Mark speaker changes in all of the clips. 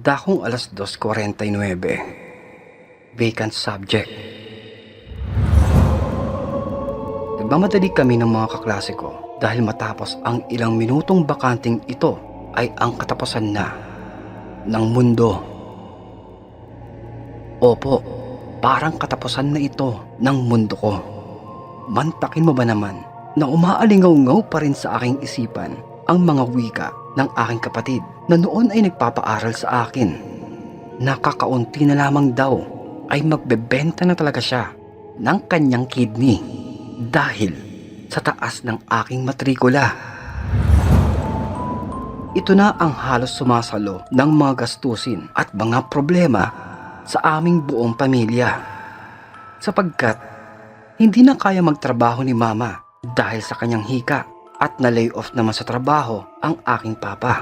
Speaker 1: Dakong alas 2:49. Vacant subject. Nagmamadali kami ng mga kaklase ko dahil matapos ang ilang minutong bakanting ito ay ang katapusan na ng mundo. Opo, parang katapusan na ito ng mundo ko. Mantakin mo ba naman na umaalingaw-ngaw pa rin sa aking isipan ang mga wika ng aking kapatid na noon ay nagpapaaral sa akin. Nakakaunti na lamang daw ay magbebenta na talaga siya ng kanyang kidney dahil sa taas ng aking matrikula. Ito na ang halos sumasalo ng mga gastusin at mga problema sa aming buong pamilya, sapagkat hindi na kaya magtrabaho ni mama dahil sa kanyang hika at na-lay off naman sa trabaho ang aking papa.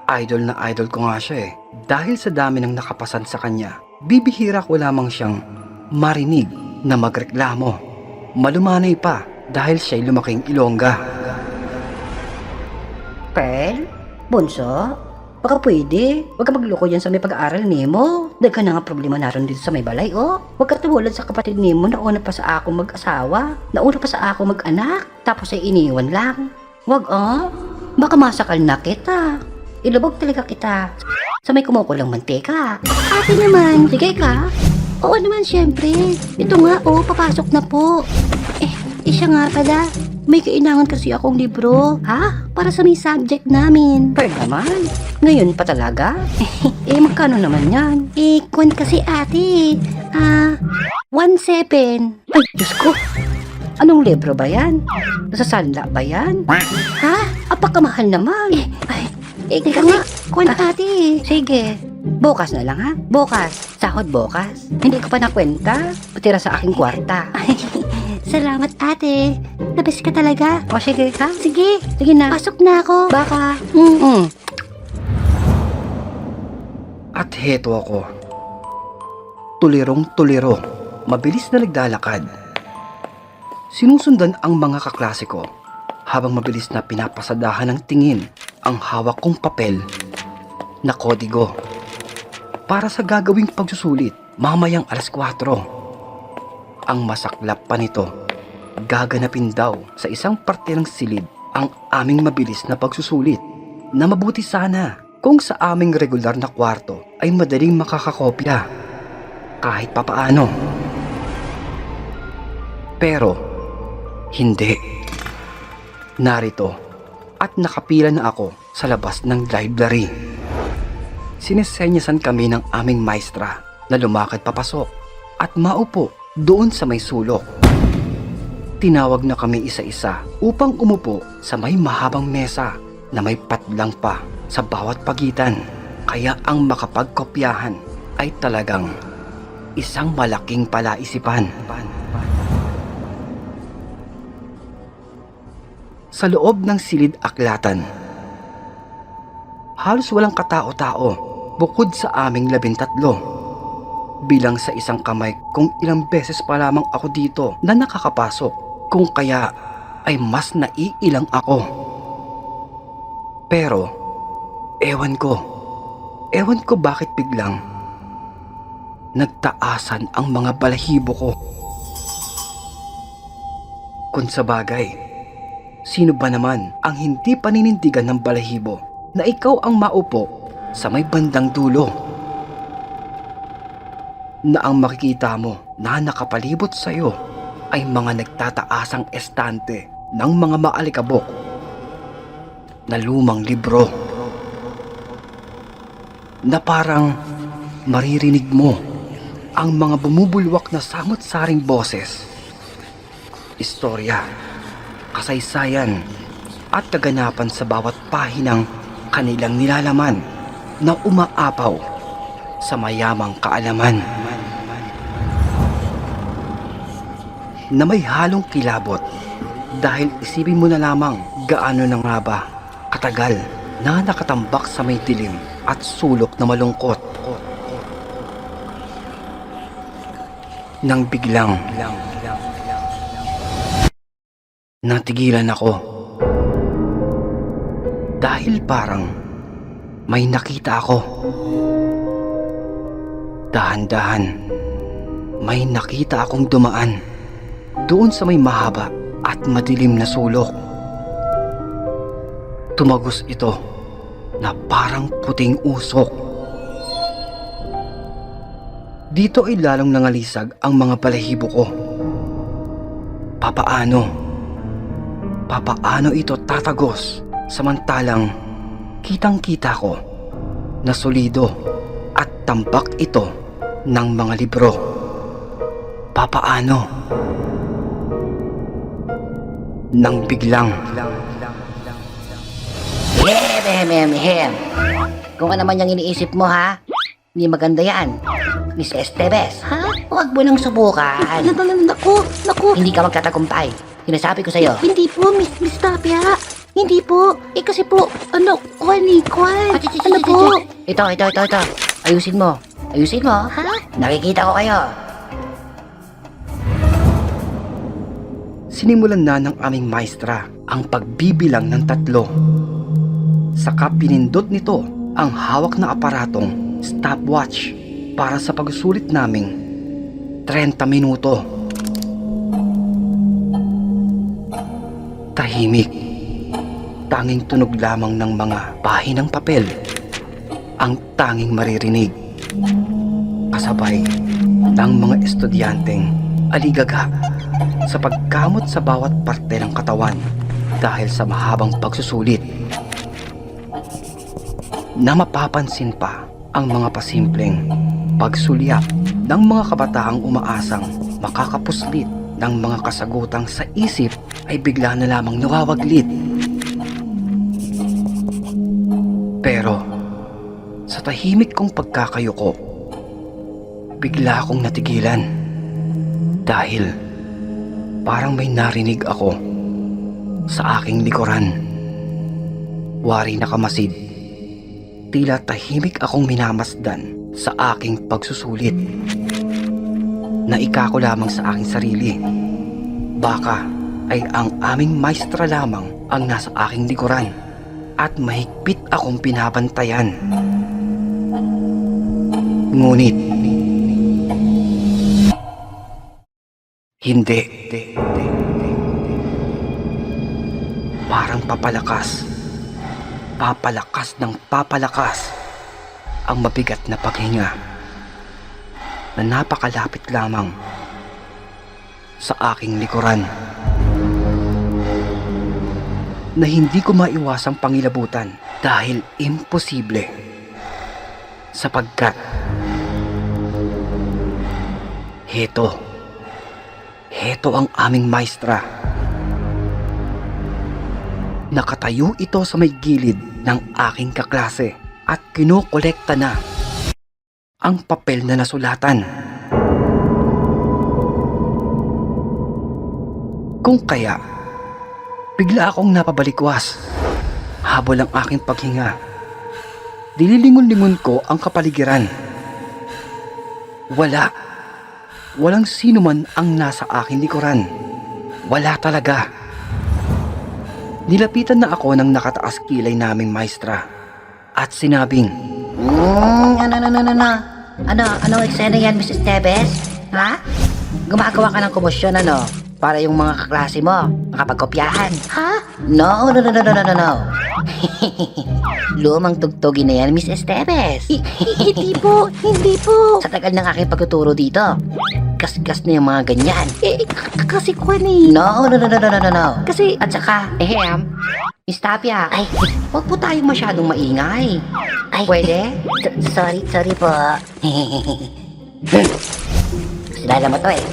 Speaker 1: Idol na idol ko nga siya dahil sa dami ng nakapasan sa kanya, bibihira ko lamang siyang marinig na magreklamo. Malumanay pa dahil siya'y lumaking Ilongga.
Speaker 2: Pearl? Bunso? Baka pwede. Huwag ka magloko dyan sa may pag-aaral nimo. Daghan na nga problema naroon dito sa may balay, oh. Huwag ka tumulad sa kapatid nimo na una pa sa ako mag-asawa. Nauna pa sa ako mag-anak. Tapos ay iniwan lang. Huwag, oh. Baka masakal na kita. Ilubog talaga kita sa may kumukulang mantika. Ate naman, sige ka. Oo naman, syempre. Ito nga, oh, papasok na po. Siya nga pala. May kailangan kasi akong libro. Ha? Para sa may subject namin. Pearl naman. Ngayon pa talaga? Magkano naman yan? Kwan kasi ate. 1.7. Ay, Diyos ko. Anong libro ba yan? Nasasanla ba yan? Ha? Apakamahal naman. Teka nga. Kwan ate. Sige. Bukas na lang ha? Bukas. Sahod bukas. Hindi ko pa nakwenta. Patira sa aking kwarta. Salamat ate. Labis ka talaga. O sige ha? Sige. Sige na. Pasok na ako. Baka.
Speaker 1: At heto ako. Tulirong-tuliro. Mabilis na naglalakad. Sinusundan ang mga kaklase ko habang mabilis na pinapasadahan ng tingin ang hawak kong papel na kodigo para sa gagawing pagsusulit mamayang alas 4. Ang masaklap pa nito, gaganapin daw sa isang parte ng silid ang aming mabilis na pagsusulit na mabuti sana kung sa aming regular na kwarto ay madaling makakakopya kahit papaano. Pero hindi. Narito at nakapila na ako sa labas ng library. Sinesenyasan kami ng aming maestra na lumakad papasok at maupo doon sa may sulok. Tinawag na kami isa-isa upang umupo sa may mahabang mesa na may patlang pa sa bawat pagitan. Kaya ang makapagkopyahan ay talagang isang malaking palaisipan. Sa loob ng silid-aklatan, halos walang katao-tao bukod sa aming 13. Bilang sa isang kamay kung ilang beses pa lamang ako dito na nakakapasok, kung kaya ay mas naiilang ako. Pero ewan ko bakit biglang nagtaasan ang mga balahibo ko. Kung sa bagay, sino ba naman ang hindi paninindigan ng balahibo na ikaw ang maupo sa may bandang dulo? Na ang makikita mo na nakapalibot sa iyo ay mga nagtataasang estante ng mga maalikabok na lumang libro na parang maririnig mo ang mga bumubulwak na samot-saring boses, istorya, kasaysayan at kaganapan sa bawat pahinang kanilang nilalaman na umaapaw sa mayamang kaalaman na may halong kilabot. Dahil isipin mo na lamang gaano na nga ba katagal na nakatambak sa may dilim at sulok na malungkot. Nang biglang natigilan ako dahil parang may nakita ako. Dahan-dahan, may nakita akong dumaan doon sa may mahaba at madilim na sulok. Tumagos ito na parang puting usok. Dito ay lalong nangalisag ang mga balahibo ko. Papaano ito tatagos samantalang kitang-kita ko na solido at tambak ito ng mga libro? Papaano? Nang biglang
Speaker 2: Hem. Kung ano man yung iniisip mo, ha? Hindi maganda yan. Miss Estevez. Ha? Huwag mo nang subukan. Naku. Hindi ka magtatagumpay. Sinasabi ko sa'yo.
Speaker 3: Hindi po, Miss Tapia. Hindi po. Kasi po, Ano po?
Speaker 2: Ito. Ayusin mo.
Speaker 3: Ha?
Speaker 2: Nakikita ko kayo.
Speaker 1: sinimulan na ng aming maestra ang pagbibilang ng 3. Saka pinindot nito ang hawak na aparatong stopwatch para sa pagsulit naming 30 minuto. Tahimik. Tanging tunog lamang ng mga pahinang papel ang tanging maririnig. Kasabay ng mga estudyanteng aligaga sa pagkamot sa bawat parte ng katawan dahil sa mahabang pagsusulit. Na mapapansin pa ang mga pasimpleng pagsulyap ng mga kabataang umaasang makakapuslit ng mga kasagutang sa isip ay bigla na lamang nawawaglit. Pero sa tahimik kong pagkakayuko, bigla akong natigilan dahil parang may narinig ako sa aking likuran. Wari na kamasid, tila tahimik akong minamasdan sa aking pagsusulit. Naika ko lamang sa aking sarili. Baka ay ang aming maestra lamang ang nasa aking likuran at mahigpit akong pinabantayan. Ngunit hindi. Parang papalakas ng papalakas ang mabigat na paghinga na napakalapit lamang sa aking likuran, na hindi ko maiwasang pangilabutan dahil imposible, sapagkat heto ang aming maestra. Nakatayo ito sa may gilid ng aking kaklase at kinokolekta na ang papel na nasulatan. Kung kaya, bigla akong napabalikwas habol ang aking paghinga. Dililingon-lingon ko ang kapaligiran. Walang sino man ang nasa aking likuran. Wala talaga. Nilapitan na ako ng nakataas kilay naming maestra at sinabing,
Speaker 2: Ano eksena yan, Mrs. Tebes? Ha? Gumagawa ka ng komosyon, para yung mga kaklase mo makapagkopyahan.
Speaker 3: Ha?
Speaker 2: No. Lumang tugtugin na yan, Miss Estevez.
Speaker 3: Hindi po.
Speaker 2: Sa tagal ng aking pagtuturo dito, gasgas na yung mga ganyan.
Speaker 3: Kasi Kwan eh.
Speaker 2: No.
Speaker 3: Kasi,
Speaker 2: At saka, Miss Tapia, huwag po tayong masyadong maingay. Pwede?
Speaker 3: sorry po.
Speaker 2: Silala mo to eh.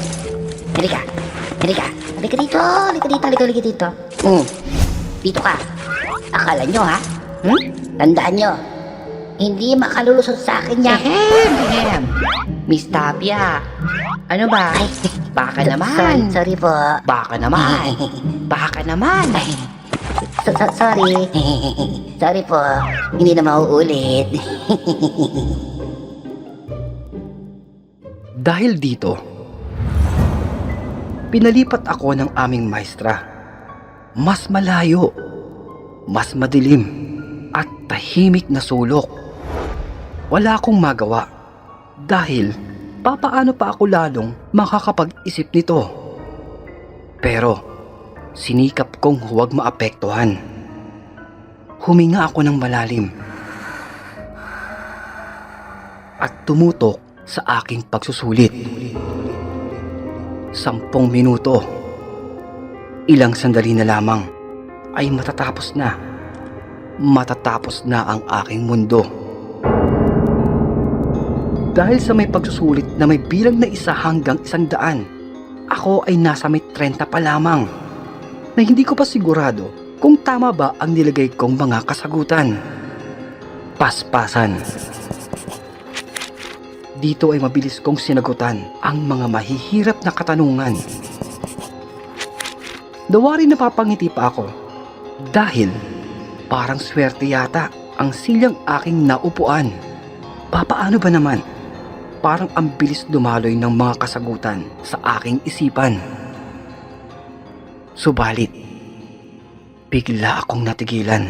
Speaker 2: Halika dito. Dito ka. Akala nyo ha? Tandaan nyo, hindi makalulusot sa akin yan. Miss Tapia, ano ba? Baka naman.
Speaker 3: Sorry po.
Speaker 2: Baka naman.
Speaker 3: Sorry. Sorry po. Hindi na mauulit.
Speaker 1: dahil dito, pinalipat ako ng aming maestra. Mas malayo, mas madilim, at tahimik na sulok. Wala akong magawa dahil papaano pa ako lalong makakapag-isip nito. Pero sinikap kong huwag maapektuhan. Huminga ako ng malalim at tumutok sa aking pagsusulit. 10 minuto. Ilang sandali na lamang ay matatapos na. Matatapos na ang aking mundo. Dahil sa may pagsusulit na may bilang na 1 hanggang 100, ako ay nasa may 30 pa lamang na hindi ko pa sigurado kung tama ba ang nilagay kong mga kasagutan. Paspasan. Dito ay mabilis kong sinagutan ang mga mahihirap na katanungan. Nawari napapangiti pa ako dahil parang swerte yata ang silyang aking naupuan. Papaano ba naman? Parang ang bilis dumaloy ng mga kasagutan sa aking isipan. Subalit, bigla akong natigilan.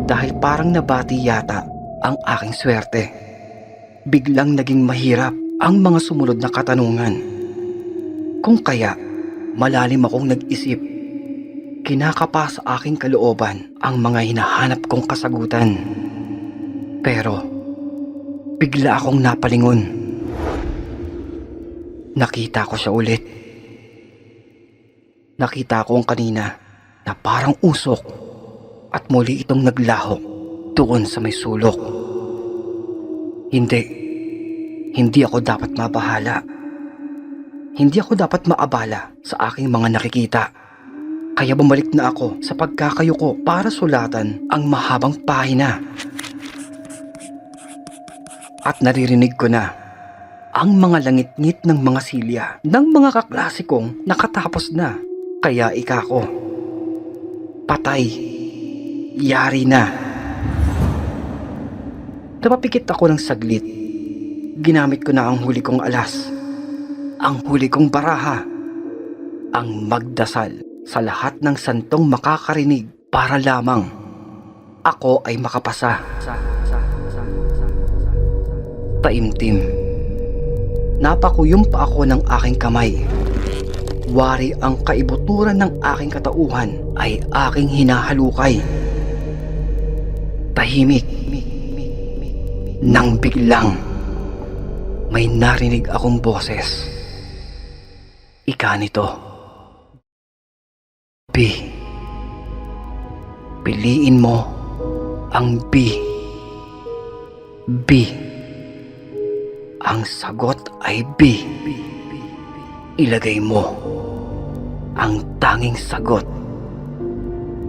Speaker 1: Dahil parang nabati yata ang aking swerte. Biglang naging mahirap ang mga sumunod na katanungan. Kung kaya, malalim akong nag-isip. Kinakapa sa aking kalooban ang mga hinahanap kong kasagutan. Pero, bigla akong napalingon. Nakita ko siya ulit. Nakita ko ang kanina na parang usok at muli itong naglaho doon sa may sulok. Hindi ako dapat mabahala. Hindi ako dapat maabala sa aking mga nakikita. Kaya bumalik na ako sa pagkakayuko para sulatan ang mahabang pahina. At naririnig ko na ang mga langit-ngit ng mga silya ng mga kaklasikong nakatapos na. Kaya ika ko, patay, yari na. Napapikit ako ng saglit. Ginamit ko na ang huli kong alas, ang huli kong baraha, ang magdasal sa lahat ng santong makakarinig para lamang ako ay makapasa. Taimtim. Napakuyom pa ako ng aking kamay. Wari ang kaibuturan ng aking katauhan ay aking hinahalukay. Tahimik. Nang biglang may narinig akong boses. Ika nito. B. Piliin mo ang B. B. Ang sagot ay B. Ilagay mo ang tanging sagot.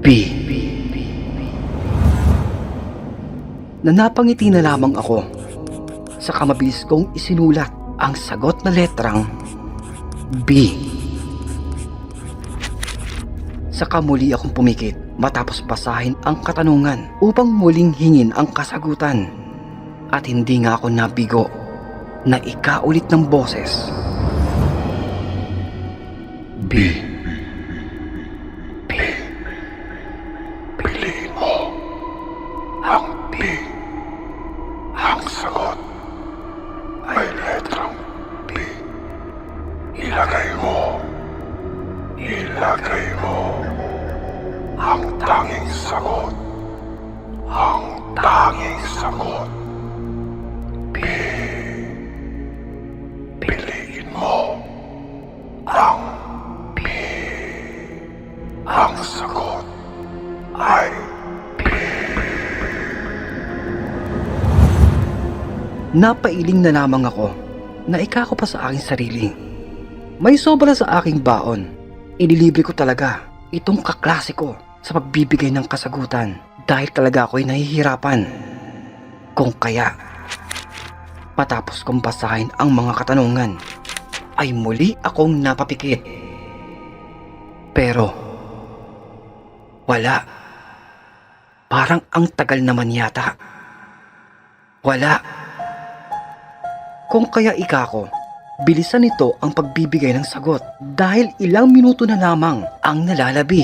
Speaker 1: B. Nanapangiti na lamang ako. Saka mabilis kong isinulat ang sagot na letrang B. Saka muli akong pumikit matapos basahin ang katanungan upang muling hingin ang kasagutan. At hindi nga ako nabigo na ikaulit ng boses. B. B. Piliin mo ang B. Ang sagot ay letrang B. Ilagay mo ang tanging sagot. Ang tanging sagot. B. Piliin mo ang B. Ang sagot ay B. Napailing na lamang ako na ikako pa sa aking sarili. May sobra sa aking baon. Inilibre ko talaga itong kaklase ko sa pagbibigay ng kasagutan dahil talaga ako'y nahihirapan. Kung kaya, matapos kong basahin ang mga katanungan, ay muli akong napapikit. Pero, wala. Parang ang tagal naman yata. Wala. Kung kaya ikako, bilisan nito ang pagbibigay ng sagot dahil ilang minuto na lamang ang nalalabi.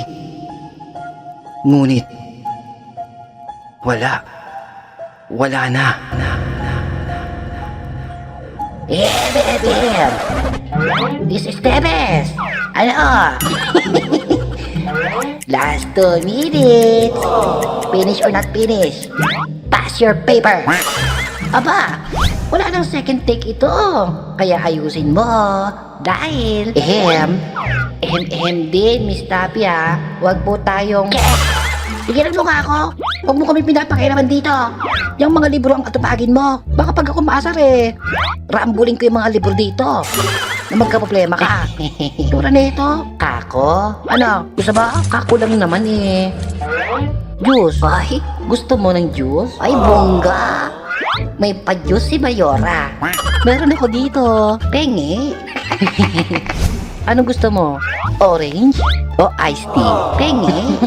Speaker 1: Ngunit, wala na.
Speaker 2: This is Tebes. Ano? Last 2 minutes. Finish or not finish? Pass your paper. Aba, wala nang second take ito. Kaya ayusin mo. Dahil, ehem din, Miss Tapia. Huwag po tayong... Tigilan mo nga ako. Huwag mo kami pinapakiraman dito. Yung mga libro ang atupagin mo. Baka pag ako maasar rambulin ko yung mga libro dito. Na magka-problema ka. Tura na ito. Kako? Ano? Gusto ba? Kako lang naman Juice? Ay, gusto mo ng juice? Ay, bongga. May pa-juice si Mayora. Meron ako dito. Pengi. Anong gusto mo? Orange? O iced tea? Pengi.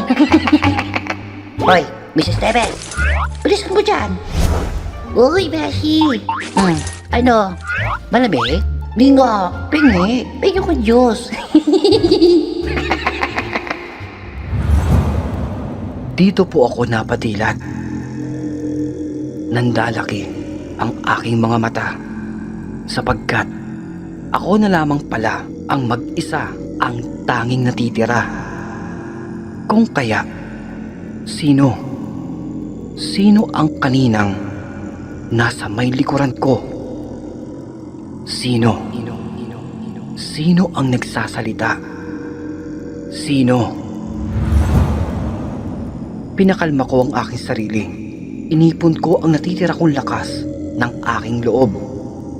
Speaker 2: Hoy, Mrs. Tebes. Bilisan mo dyan. Uy, Beshi. Ano? Malamig? Di nga. Pengi. Pengi ko juice.
Speaker 1: Dito po ako napadilat. Nandalaki ang aking mga mata sapagkat ako na lamang pala ang mag-isa ang tanging natitira. Kung kaya, sino ang kaninang nasa may likuran ko? Sino ang nagsasalita? Sino? Pinakalma ko ang aking sarili. Inipon ko ang natitira kong lakas ng aking loob.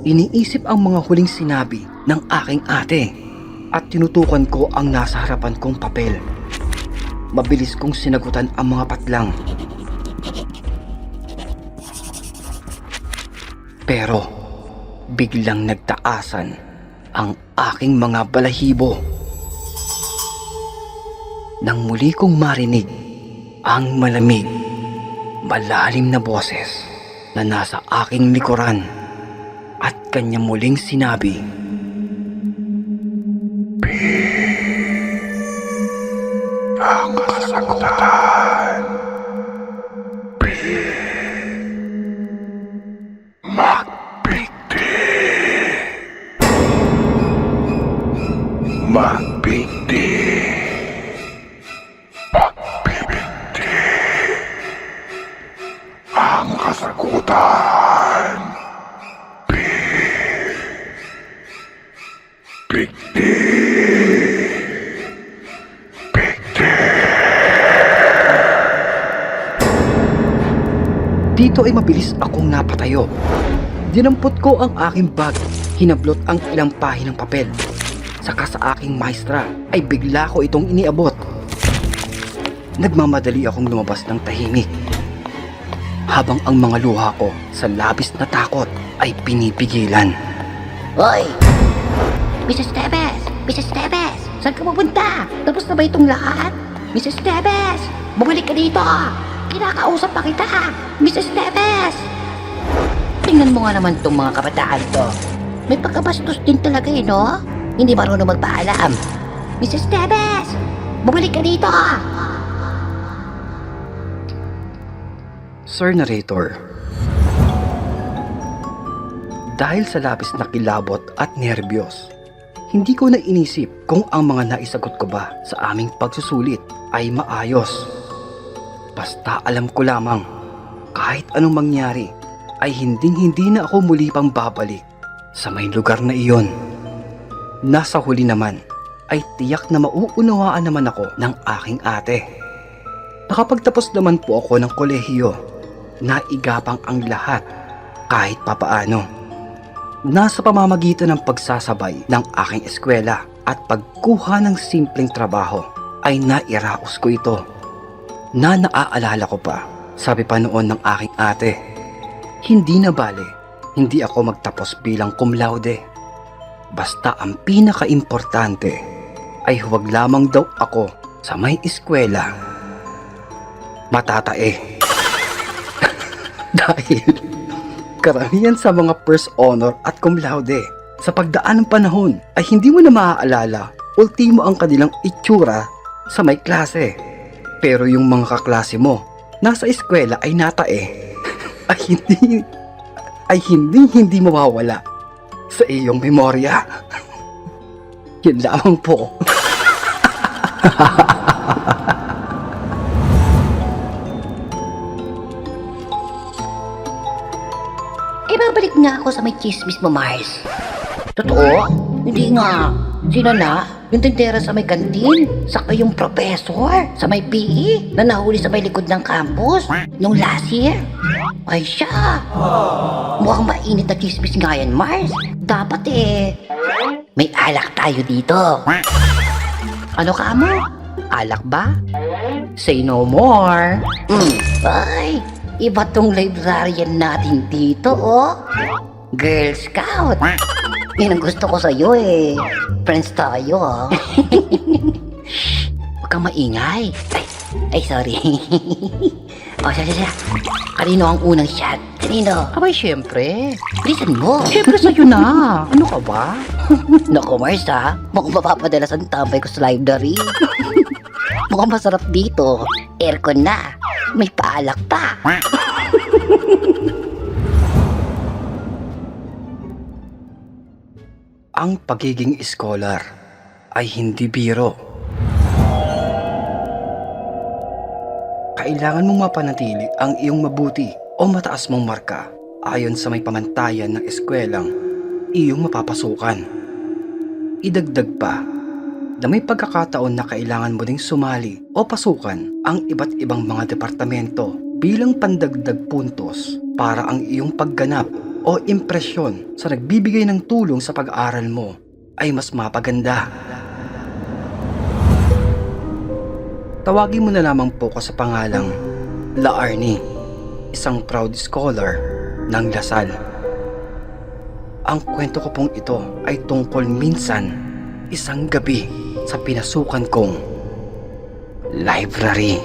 Speaker 1: Iniisip ang mga huling sinabi ng aking ate at tinutukan ko ang nasa harapan kong papel. Mabilis kong sinagutan ang mga patlang. Pero biglang nagtaasan ang aking mga balahibo. Nang muli kong marinig ang malamig, malalim na boses na nasa aking likuran at kanya muling sinabi, ang kasagutan. Magbigti. Magbigti. Magbibigti. Ang kasagutan. Bigti. Dito ay mabilis akong napatayo. Dinampot ko ang aking bag, hinablot ang ilang pahinang papel. Saka sa aking maestra ay bigla ko itong iniabot. Nagmamadali akong lumabas ng tahimik. Habang ang mga luha ko sa labis na takot ay pinipigilan.
Speaker 2: Hoy! Mrs. Tebes! Mrs. Tebes! Saan ka pupunta? Tapos na ba itong lahat? Mrs. Tebes! Bumalik ka dito! Kinakausap pa kita! Mrs. Tebes! Tingnan mo nga naman itong mga kabataan to. May pagkabastos din talaga no? Hindi marunong magpaalam. Mrs. Tebes! Bumalik ka dito!
Speaker 1: Sir Narrator, dahil sa labis na kilabot at nerbiyos, hindi ko na inisip kung ang mga naisagot ko ba sa aming pagsusulit ay maayos. Basta alam ko lamang, kahit anong mangyari, ay hindi na ako muli pang babalik sa may lugar na iyon. Nasa huli naman, ay tiyak na mauunawaan naman ako ng aking ate. Nakapagtapos naman po ako ng kolehiyo, naigapang ang lahat kahit papaano. Nasa pamamagitan ng pagsasabay ng aking eskwela at pagkuha ng simpleng trabaho ay nairaos ko ito. Na naaalala ko pa, sabi pa noon ng aking ate, hindi na bale, hindi ako magtapos bilang cum laude. Basta ang pinaka-importante ay huwag lamang daw ako sa may eskwela matatae. Dahil karamihan sa mga first honor at cum laude sa pagdaan ng panahon ay hindi mo na maaalala ultimo ang kanilang itsura sa may klase. Pero yung mga kaklase mo, nasa eskwela ay natae. ay hindi mawawala sa iyong memorya. Yun lamang po.
Speaker 2: Babalik nga ako sa may chismis mo, Mars. Totoo? Hindi nga. Sino na? Yung tindera sa may kantin? Saka yung professor sa may PE na nahuli sa may likod ng campus nung last year? Ay siya. Mukhang mainit na chismis nga yan, Mars. Dapat may alak tayo dito. Ano ka mo? Alak ba? Say no more. Ay, iba tong librarian natin dito, oh. Girl Scout. Yan ang gusto ko sa'yo Friends tayo, oh. Huwag kang maingay. Ay, sorry. Siya. Kanino ang unang shot? Kanino?
Speaker 1: Abay, syempre.
Speaker 2: Bilisan mo.
Speaker 1: Syempre sa'yo na. Ano ka ba?
Speaker 2: Naku, Mars, ha? Mukhang mapapadalas ang tambay ko sa library. Mukhang masarap dito. Aircon na. May paalak pa.
Speaker 1: Ang pagiging scholar ay hindi biro. Kailangan mong mapanatili ang iyong mabuti o mataas mong marka ayon sa may pamantayan ng eskwelang iyong mapapasukan. Idagdag pa na may pagkakataon na kailangan mo ding sumali o pasukan ang iba't ibang mga departamento bilang pandagdag puntos para ang iyong pagganap o impresyon sa nagbibigay ng tulong sa pag-aaral mo ay mas mapaganda. Tawagin mo na lamang po ko sa pangalang La Arnie, isang proud scholar ng Lasal. Ang kwento ko pong ito ay tungkol minsan, isang gabi sa pinasukan kong library.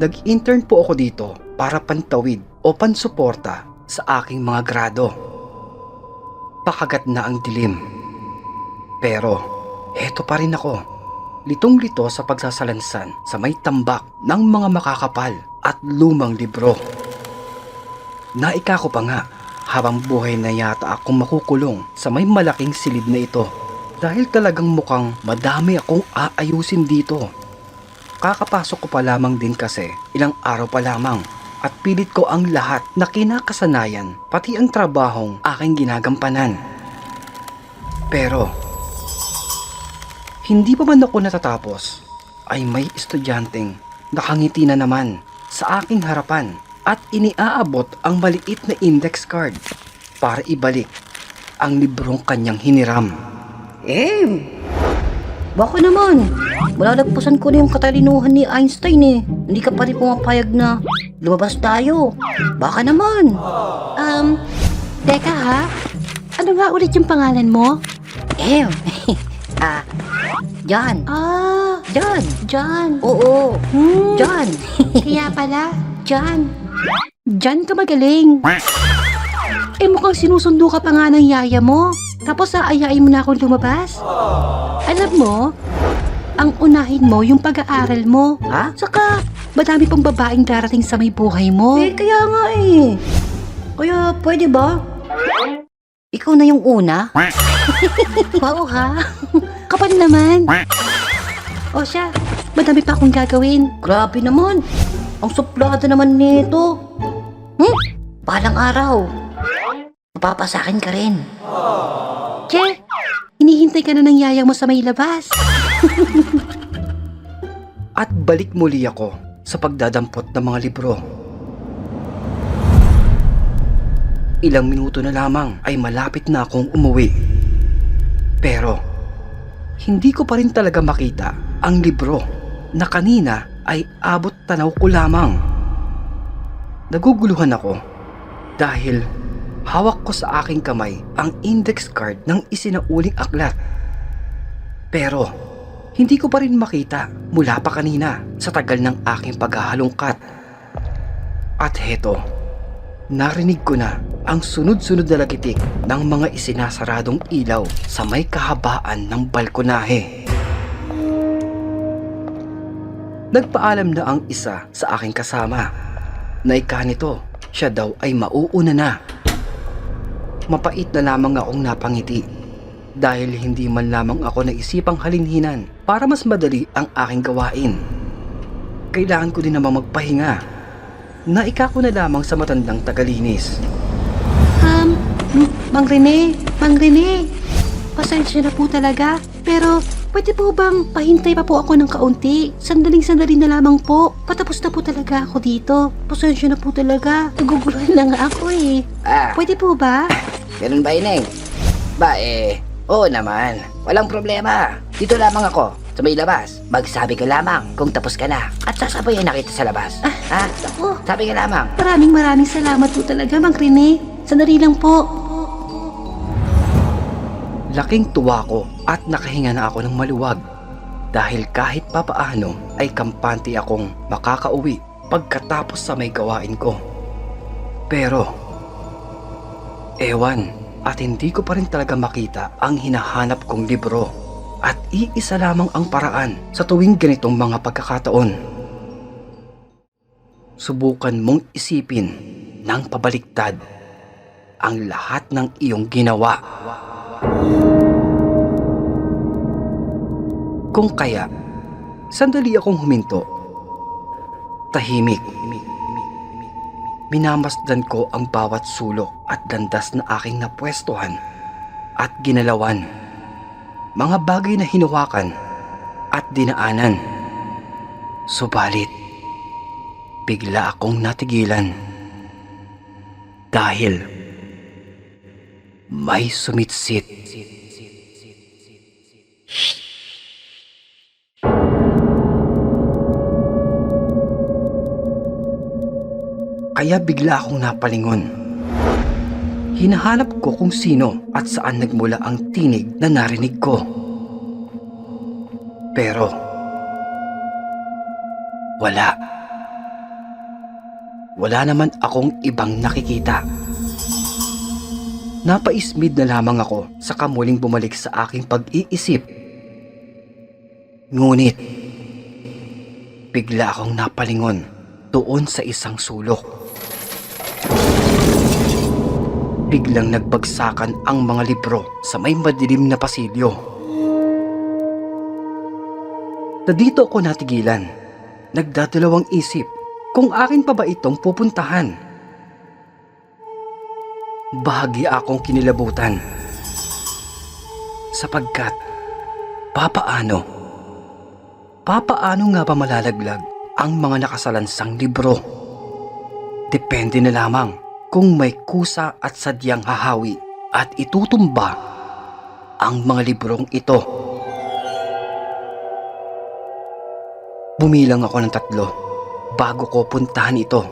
Speaker 1: Nag-intern po ako dito para pantawid o pansuporta sa aking mga grado. Pakagat na ang dilim. Pero, heto pa rin ako. Litong-lito sa pagsasalansan sa may tambak ng mga makakapal at lumang libro. Naika ko pa nga, habang buhay na yata akong makukulong sa may malaking silid na ito. Dahil talagang mukhang madami akong aayusin dito. Kakapasok ko pa lamang din kasi ilang araw pa lamang at pilit ko ang lahat na kinakasanayan pati ang trabahong aking ginagampanan. Pero hindi pa man ako natatapos ay may estudyanteng nakangiti na naman sa aking harapan at iniaabot ang maliit na index card para ibalik ang librong kanyang hiniram.
Speaker 2: Baka naman. Malalagpasan ko na yung katalinuhan ni Einstein Hindi ka pa rin pumapayag na lumabas tayo. Baka naman.
Speaker 3: Teka ha? Ano nga ulit yung pangalan mo?
Speaker 2: John. John.
Speaker 3: John.
Speaker 2: Oo. John.
Speaker 3: Kaya pala, John. John ka magaling. Mukhang sinusundo ka pa nga ng yaya mo. Tapos aayain mo na akong lumabas. Alam mo, ang unahin mo yung pag-aaral mo.
Speaker 2: Ha?
Speaker 3: Saka, madami pang babaeng darating sa may buhay mo.
Speaker 2: Kaya nga Kaya pwede ba? Ikaw na yung una?
Speaker 3: Wow ha? Kapal naman. O siya, madami pa akong gagawin.
Speaker 2: Grabe naman. Ang suplada naman nito. Balang araw. Mapapasakin ka rin.
Speaker 3: Che, hinihintay ka na ng yaya mo sa may labas.
Speaker 1: At balik muli ako sa pagdadampot ng mga libro. Ilang minuto na lamang ay malapit na akong umuwi. Pero, hindi ko pa rin talaga makita ang libro na kanina ay abot tanaw ko lamang. Naguguluhan ako dahil hawak ko sa aking kamay ang index card ng isinauling aklat. Pero, hindi ko pa rin makita mula pa kanina sa tagal ng aking paghahalongkat. At heto, narinig ko na ang sunod-sunod na lagitik ng mga isinasaradong ilaw sa may kahabaan ng balkonahe. Nagpaalam na ang isa sa aking kasama na nito, siya daw ay mauuna na. Mapait na lamang akong napangiti dahil hindi man lamang ako naisipang halinhinan para mas madali ang aking gawain. Kailangan ko din namang magpahinga. Naika ko na lamang sa matandang tagalinis.
Speaker 3: Mang Rene, pasensya na po talaga, pero pwede po bang pahintay pa po ako ng kaunti? Sandaling-sandali na lamang po. Patapos na po talaga ako dito. Pasensya na po talaga. Naguguluhan na nga ako eh. Pwede po ba?
Speaker 2: Ganun ba, Ineng? Oo naman. Walang problema. Dito lamang ako, sa may labas. Magsabi ka lamang kung tapos ka na. At sasabayan na kita sa labas.
Speaker 3: Ako,
Speaker 2: Sabi ka lamang.
Speaker 3: maraming salamat po talaga, Mang Rene. Sandali lang po.
Speaker 1: Laking tuwa ko at nakahinga na ako ng maluwag dahil kahit papaano ay kampante akong makakauwi pagkatapos sa may gawain ko. Pero, ewan at hindi ko pa rin talaga makita ang hinahanap kong libro at iisa lamang ang paraan sa tuwing ganitong mga pagkakataon. Subukan mong isipin ng pabaliktad ang lahat ng iyong ginawa. Kung kaya, sandali akong huminto. Tahimik. Minamasdan ko ang bawat sulok at landas na aking napwestuhan at ginalawan. Mga bagay na hinawakan at dinaanan. Subalit, bigla akong natigilan. Dahil may sumitsit. Kaya bigla akong napalingon. Hinahanap ko kung sino at saan nagmula ang tinig na narinig ko. Pero wala. Wala naman akong ibang nakikita. Napaismid na lamang ako sa kamuling bumalik sa aking pag-iisip. Ngunit bigla akong napalingon doon sa isang sulok. Biglang nagbagsakan ang mga libro sa may madilim na pasilyo. Na dito ako natigilan. Nagdadalawang isip kung akin pa ba itong pupuntahan. Bahagi akong kinilabutan. Sapagkat, papaano nga ba malalaglag ang mga nakasalansang libro? Depende na lamang kung may kusa at sadyang hahawi at itutumba ang mga librong ito. Bumilang ako ng 3 bago ko puntahan ito.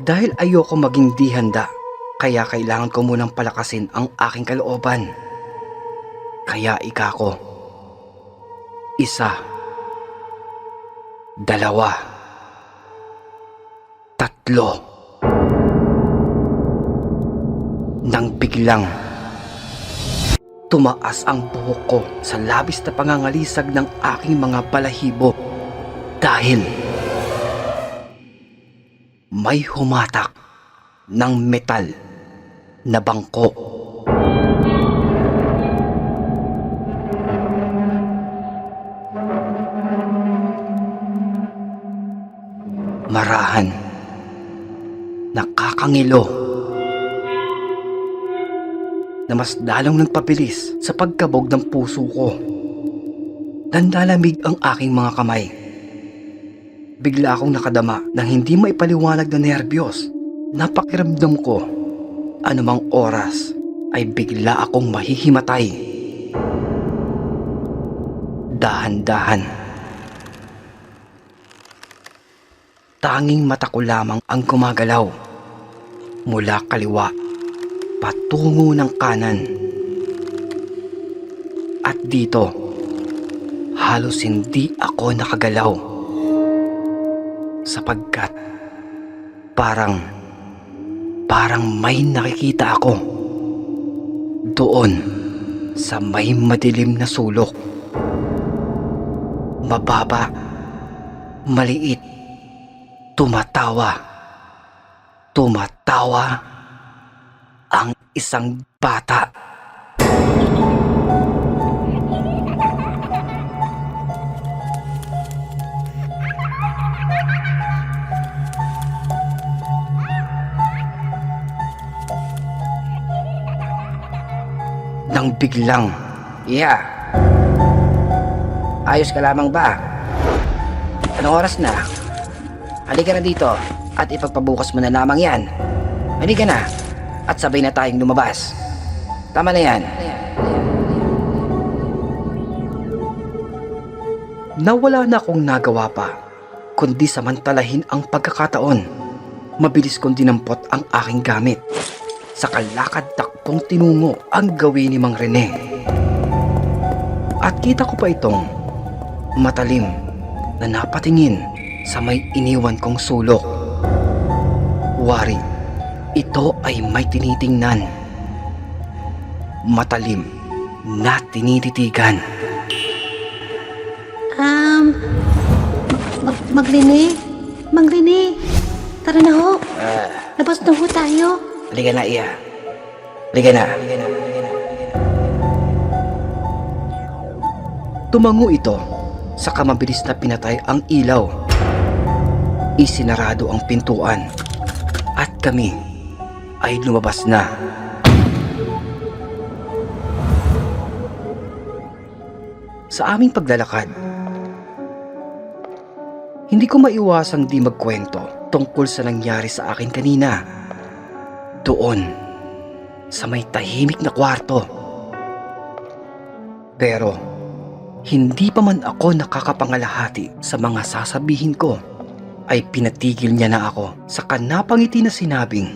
Speaker 1: Dahil ayoko maging di handa, kaya kailangan ko munang palakasin ang aking kalooban. Kaya ika ko. 1, 2, 3. Nang biglang tumaas ang buhok ko sa labis na pangangalisag ng aking mga balahibo dahil may humatak ng metal na bangko. Marahan, nakakangilo, na mas lalong nagpabilis sa pagkabog ng puso ko. Nanlalamig ang aking mga kamay. Bigla akong nakadama ng hindi maipaliwanag na nerbiyos. Napakiramdam ko, anumang oras ay bigla akong mahihimatay. Dahan-dahan. Tanging mata ko lamang ang gumagalaw. Mula kaliwa patungo ng kanan. At dito, halos hindi ako nakagalaw. Sapagkat parang may nakikita ako. Doon sa may madilim na sulok. Mababa maliit, tumatawa. Tumatawa ang isang bata. Nang biglang, "Yeah, ayos ka lamang ba? Anong oras na? Halika na dito at ipagpabukas mo na lamang yan. Halika na at sabay na tayong lumabas. Tama na yan." Nawala na akong nagawa pa, kundi samantalahin ang pagkakataon. Mabilis kong dinampot ang aking gamit. Sa kalakad-takbong tinungo ang gawin ni Mang Rene. At kita ko pa itong matalim na napatingin sa may iniwan kong sulok. Wari, ito ay may tinitingnan. Matalim na tinititigan.
Speaker 3: Mang Rene? Mang Rene? Tara na ho. Labas na ho tayo.
Speaker 1: Halika na, Iya. Halika na. Tumango ito, saka mabilis na pinatay ang ilaw. Isinarado ang pintuan at kami ay lumabas na. Sa aming paglalakad, hindi ko maiwasang di magkwento tungkol sa nangyari sa akin kanina. Doon, sa may tahimik na kwarto. Pero, hindi pa man ako nakakapangalahati sa mga sasabihin ko, ay pinatigil niya na ako sa kanapangiti na sinabing,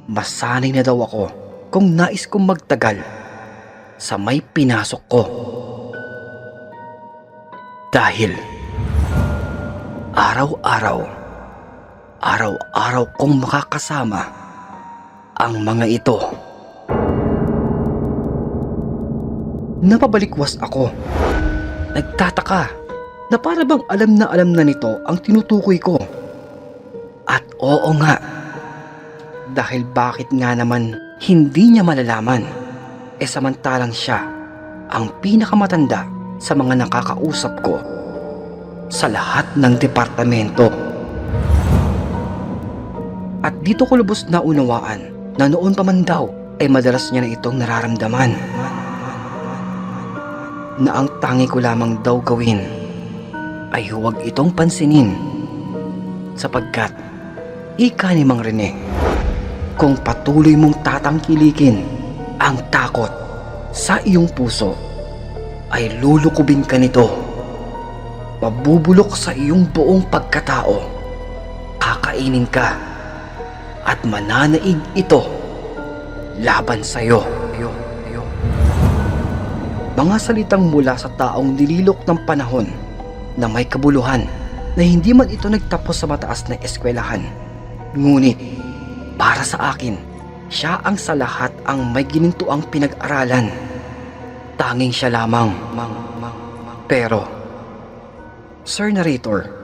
Speaker 1: masanay na daw ako kung nais kong magtagal sa may pinasok ko. Dahil, araw-araw kong makakasama ang mga ito. Napabalikwas ako. Nagtataka na para bang alam na nito ang tinutukoy ko. At oo nga, dahil bakit nga naman hindi niya malalaman, samantalang siya ang pinakamatanda sa mga nakakausap ko sa lahat ng departamento. At dito ko lubos na unawaan na noon pa man daw ay madalas niya na itong nararamdaman. Na ang tangi ko lamang daw gawin ay huwag itong pansinin. Sapagkat, ika ni Mang Rene, kung patuloy mong tatangkilikin ang takot sa iyong puso, ay lulukubin ka nito. Mabubulok sa iyong buong pagkatao. Kakainin ka. At mananaig ito laban sa'yo. Mga salitang mula sa taong nililok ng panahon na may kabuluhan na hindi man ito nagtapos sa mataas na eskwelahan. Ngunit para sa akin, siya ang sa lahat ang may ginintuang pinag-aralan. Tanging siya lamang. Pero, Sir Narrator,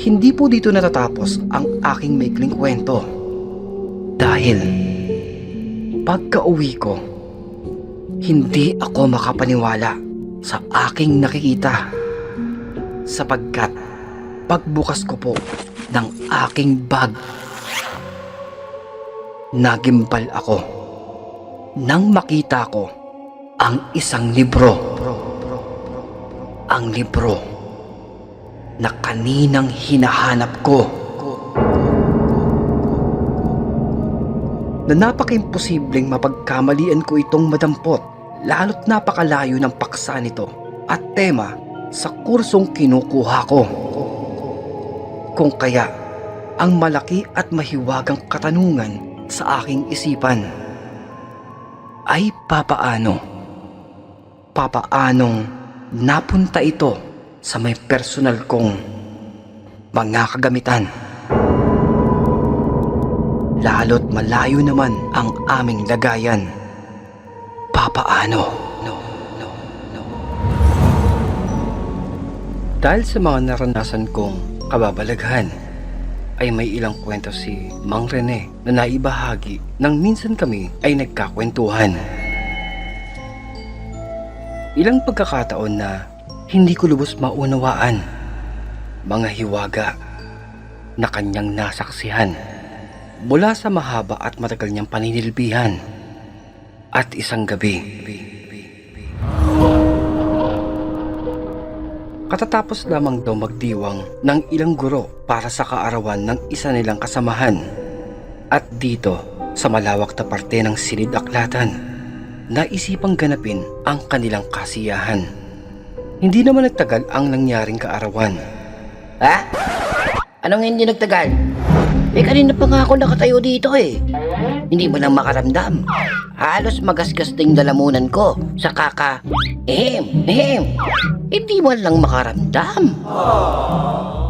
Speaker 1: hindi po dito natatapos ang aking maikling kwento. Dahil, pagka-uwi ko, hindi ako makapaniwala sa aking nakikita. Sapagkat, pagbukas ko po ng aking bag, nagimbal ako nang makita ko ang isang libro. Ang libro na kaninang hinahanap ko. Na napaka-imposibleng mapagkamalian ko itong madampot, lalo't napakalayo ng paksa nito at tema sa kursong kinukuha ko. Kung kaya, ang malaki at mahiwagang katanungan sa aking isipan ay papaanong napunta ito sa may personal kong mga kagamitan. Lalo't malayo naman ang aming lagayan. Papaano? Dahil sa mga naranasan kong kababalaghan, ay may ilang kwento si Mang Rene na naibahagi nang minsan kami ay nagkakwentuhan. Ilang pagkakataon na hindi ko lubos maunawaan, mga hiwaga na kanyang nasaksihan mula sa mahaba at matagal niyang paninilbihan. At isang gabi, katatapos lamang daw magdiwang ng ilang guro para sa kaarawan ng isa nilang kasamahan. At dito, sa malawak na parte ng silid aklatan, naisipang ganapin ang kanilang kasiyahan. Hindi naman nagtagal ang nangyaring kaarawan.
Speaker 2: Ha? Anong hindi nagtagal? Kanina pa nga ako nakatayo dito eh. Hindi mo lang makaramdam. Halos magasgas ding dalamunan ko sa Hindi mo lang makaramdam.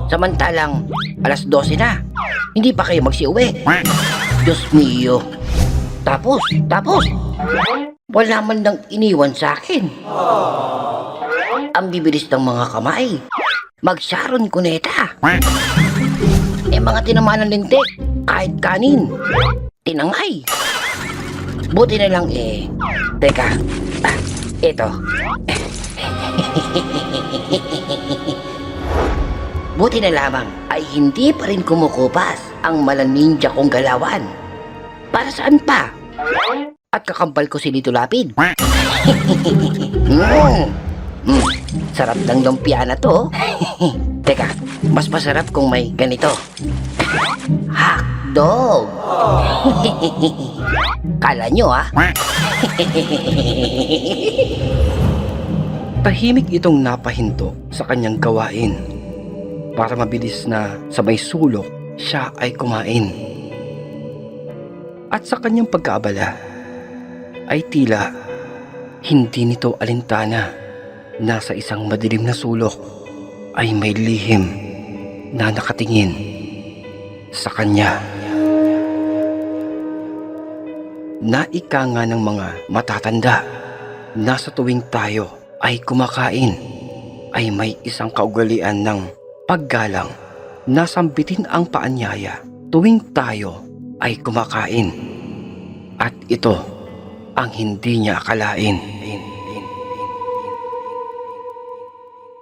Speaker 2: Samantalang alas 12 na. Hindi pa kayo magsiuwi. Diyos mio. Tapos, wala man lang iniwan sa akin. Ang bibilis ng mga kamay. Mag-Sharon Cuneta. Mga tinamaan ng lintik, kahit kanin, tinangay. Buti na lang teka, ito. Buti na lamang ay hindi pa rin kumukupas ang malaninja kong galawan. Para saan pa? At kakambal ko si Lito Lapid. Sarap ng lumpia na to. Teka, mas masarap kung may ganito. Hotdog! Kala nyo
Speaker 1: Tahimik itong napahinto sa kanyang gawain. Para mabilis na sa may sulok, siya ay kumain. At sa kanyang pagkaabala, ay tila hindi nito alintana na sa isang madilim na sulok ay may lihim na nakatingin sa kanya. Naika nga ng mga matatanda na sa tuwing tayo ay kumakain ay may isang kaugalian ng paggalang na sambitin ang paanyaya tuwing tayo ay kumakain. At ito ang hindi niya akalain.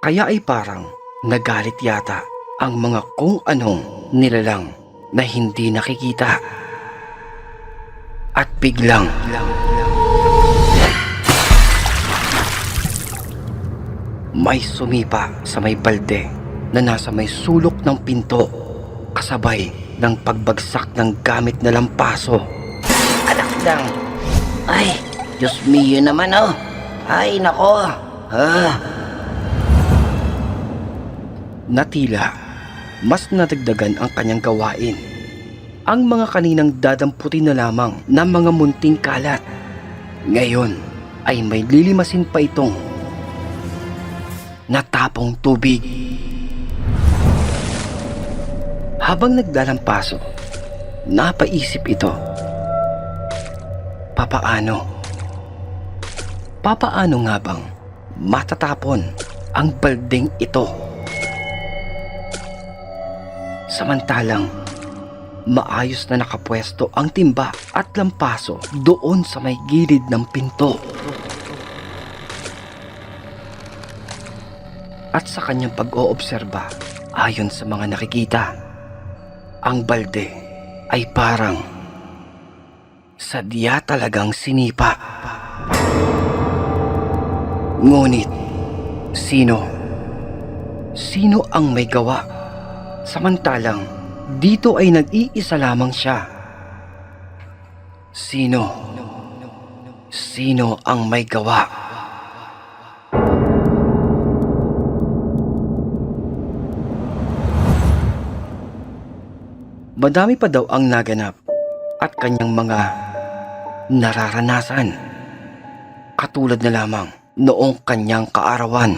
Speaker 1: Kaya ay parang nagalit yata ang mga kung anong nilalang na hindi nakikita. At biglang may sumipa sa may balde na nasa may sulok ng pinto, kasabay ng pagbagsak ng gamit na lampaso.
Speaker 2: Anak lang. Ay, Diyos mio naman Ay, nako.
Speaker 1: Na tila mas nadagdagan ang kanyang gawain. Ang mga kaninang dadamputin na lamang ng mga munting kalat, ngayon ay may lilimasin pa itong natapong tubig. Habang nagdalampaso, napaisip ito, papaano nga bang matatapon ang baldeng ito? Samantalang maayos na nakapwesto ang timba at lampaso doon sa may gilid ng pinto. At sa kanyang pag-oobserba, ayon sa mga nakikita, ang balde ay parang sadya talagang sinipa. Ngunit, sino ang may gawa? Samantalang, dito ay nag-iisa lamang siya. Sino ang may gawa? Madami pa daw ang naganap at kanyang mga nararanasan. Katulad na lamang noong kanyang kaarawan.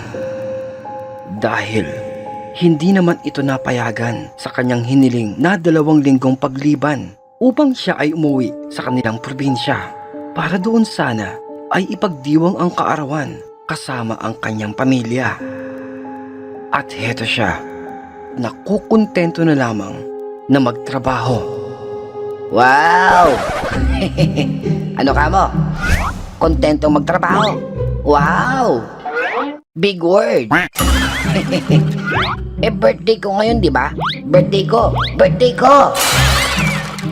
Speaker 1: Dahil hindi naman ito napayagan sa kanyang hiniling na 2 linggong pagliban upang siya ay umuwi sa kanilang probinsya para doon sana ay ipagdiwang ang kaarawan kasama ang kanyang pamilya. At heto siya, nakukontento na lamang na magtrabaho.
Speaker 2: Wow! Ano ka mo? Kontentong magtrabaho? Wow! Big word! Birthday ko ngayon, di ba? Birthday ko! Birthday ko!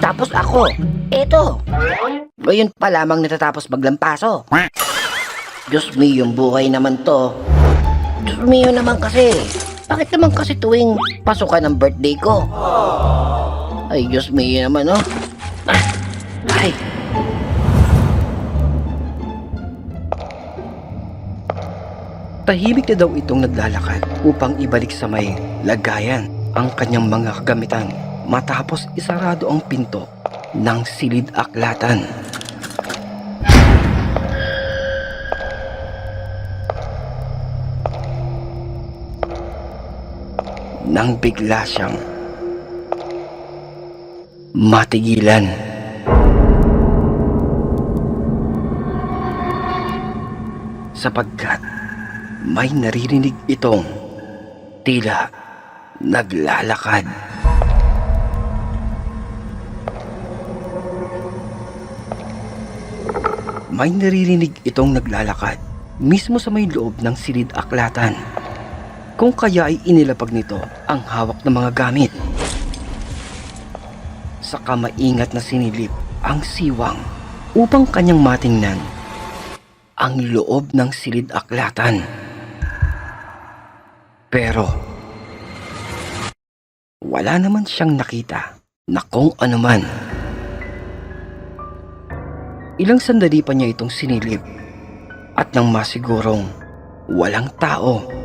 Speaker 2: Tapos ako, eto! Ngayon pa lamang natatapos maglampaso. Diyos me, yung buhay naman to. Diyos me, yun naman kasi. Bakit naman kasi tuwing pasukan ng birthday ko? Ay, Diyos me, yun naman, oh. Ay!
Speaker 1: Tahimik na daw itong naglalakad upang ibalik sa may lagayan ang kanyang mga kagamitan matapos isarado ang pinto ng silid-aklatan. Nang bigla siyang matigilan. Sapagkat may naririnig itong tila naglalakad. May naririnig itong naglalakad mismo sa may loob ng silid-aklatan. Kung kaya ay inilapag nito ang hawak ng mga gamit. Saka maingat na sinilip ang siwang upang kanyang matingnan ang loob ng silid-aklatan. Pero wala naman siyang nakita na kung anuman. Ilang sandali pa niya itong sinilip at nang masigurong walang tao,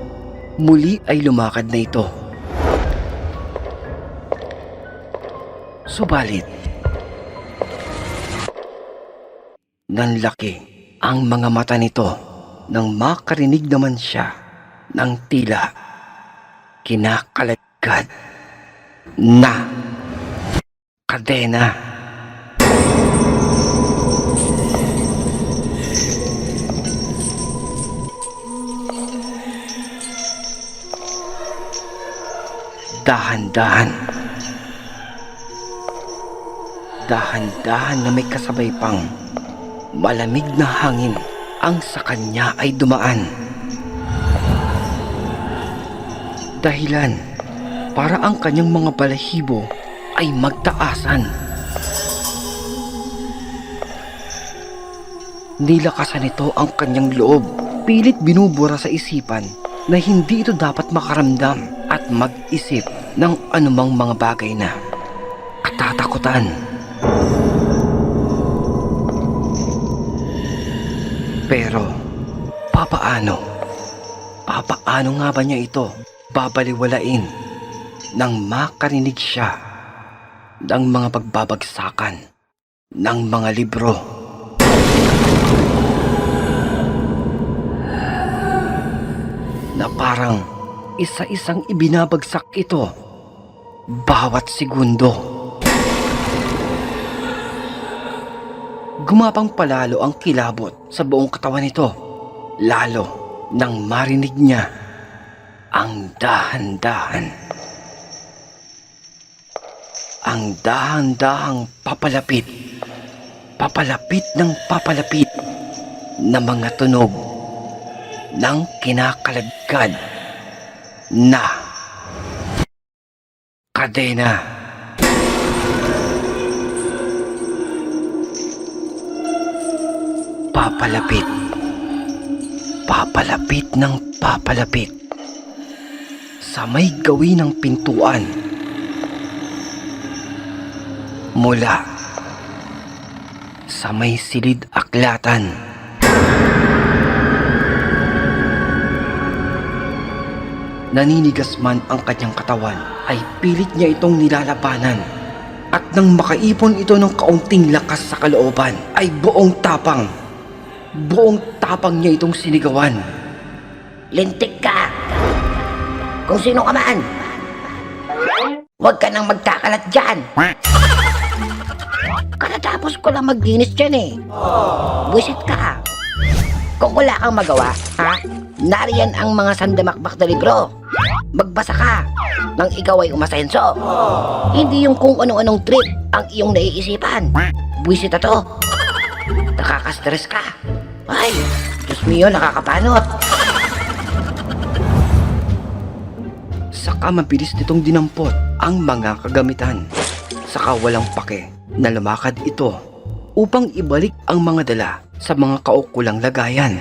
Speaker 1: muli ay lumakad na ito. Subalit, nanlaki ang mga mata nito nang makarinig naman siya ng tila kinakalagad na kadena. Dahan-dahan. Dahan-dahan na may kasabay pang malamig na hangin ang sa kanya ay dumaan. Dahilan para ang kanyang mga balahibo ay magtaasan. Nilakasan nito ang kanyang loob. Pilit binubura sa isipan na hindi ito dapat makaramdam at mag-isip ng anumang mga bagay na katatakutan. Pero papaano? Papaano nga ba niya ito babaliwalain nang makarinig siya ng mga pagbabagsakan ng mga libro? Na parang isa-isang ibinabagsak ito bawat segundo. Gumapang palalo ang kilabot sa buong katawan nito, lalo nang marinig niya ang dahan-dahan. Ang dahan-dahang papalapit, papalapit ng papalapit na mga tunog ng kinakalagkad na kadena. Papalapit, papalapit ng papalapit sa may gawin ng pintuan. Mula sa may silid-aklatan. Naninigas man ang kanyang katawan, ay pilit niya itong nilalabanan. At nang makaipon ito ng kaunting lakas sa kalooban, ay buong tapang niya itong sinigawan.
Speaker 2: Lintik ka! Kung sino ka man! Huwag ka nang magkakalat dyan! Katatapos ko lang maglinis dyan eh. Buwisit ka! Kung wala kang magawa, ha? Nariyan ang mga sandamakbak na libro. Magbasa ka nang ikaw ay umasenso. Hindi yung kung anong-anong trip ang iyong naiisipan. Buwisit na to. Nakaka-stress ka. Ay, Diyos mo yun, nakakapanot.
Speaker 1: Saka mabilis nitong dinampot ang mga kagamitan. Saka walang pake na lumakad ito upang ibalik ang mga dala sa mga kaukulang lagayan.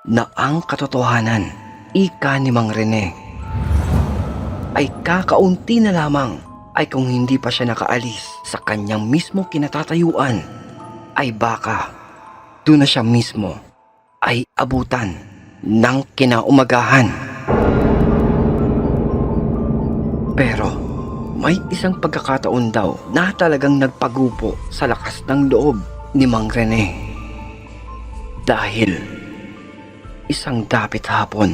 Speaker 1: Na ang katotohanan, ika ni Mang Rene, ay kakaunti na lamang ay kung hindi pa siya nakaalis sa kanyang mismo kinatatayuan, ay baka doon na siya mismo ay abutan ng kinaumagahan. Pero may isang pagkakataon daw na talagang nagpagupo sa lakas ng loob ni Mang Rene. Dahil isang dapit hapon,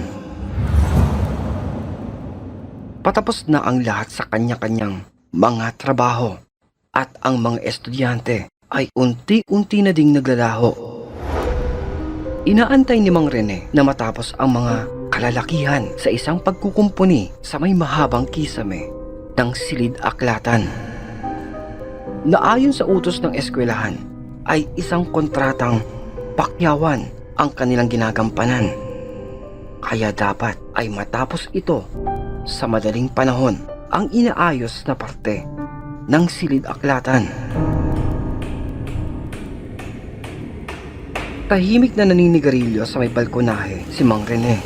Speaker 1: patapos na ang lahat sa kanya-kanyang mga trabaho at ang mga estudyante ay unti-unti na ding naglalaho. Inaantay ni Mang Rene na matapos ang mga kalalakihan sa isang pagkukumpuni sa may mahabang kisame ng silid-aklatan. Na ayon sa utos ng eskwelahan ay isang kontratang pakyawan ang kanilang ginagampanan. Kaya dapat ay matapos ito sa madaling panahon ang inaayos na parte ng silid-aklatan. Tahimik na naninigarilyo sa may balkonahe si Mang Rene.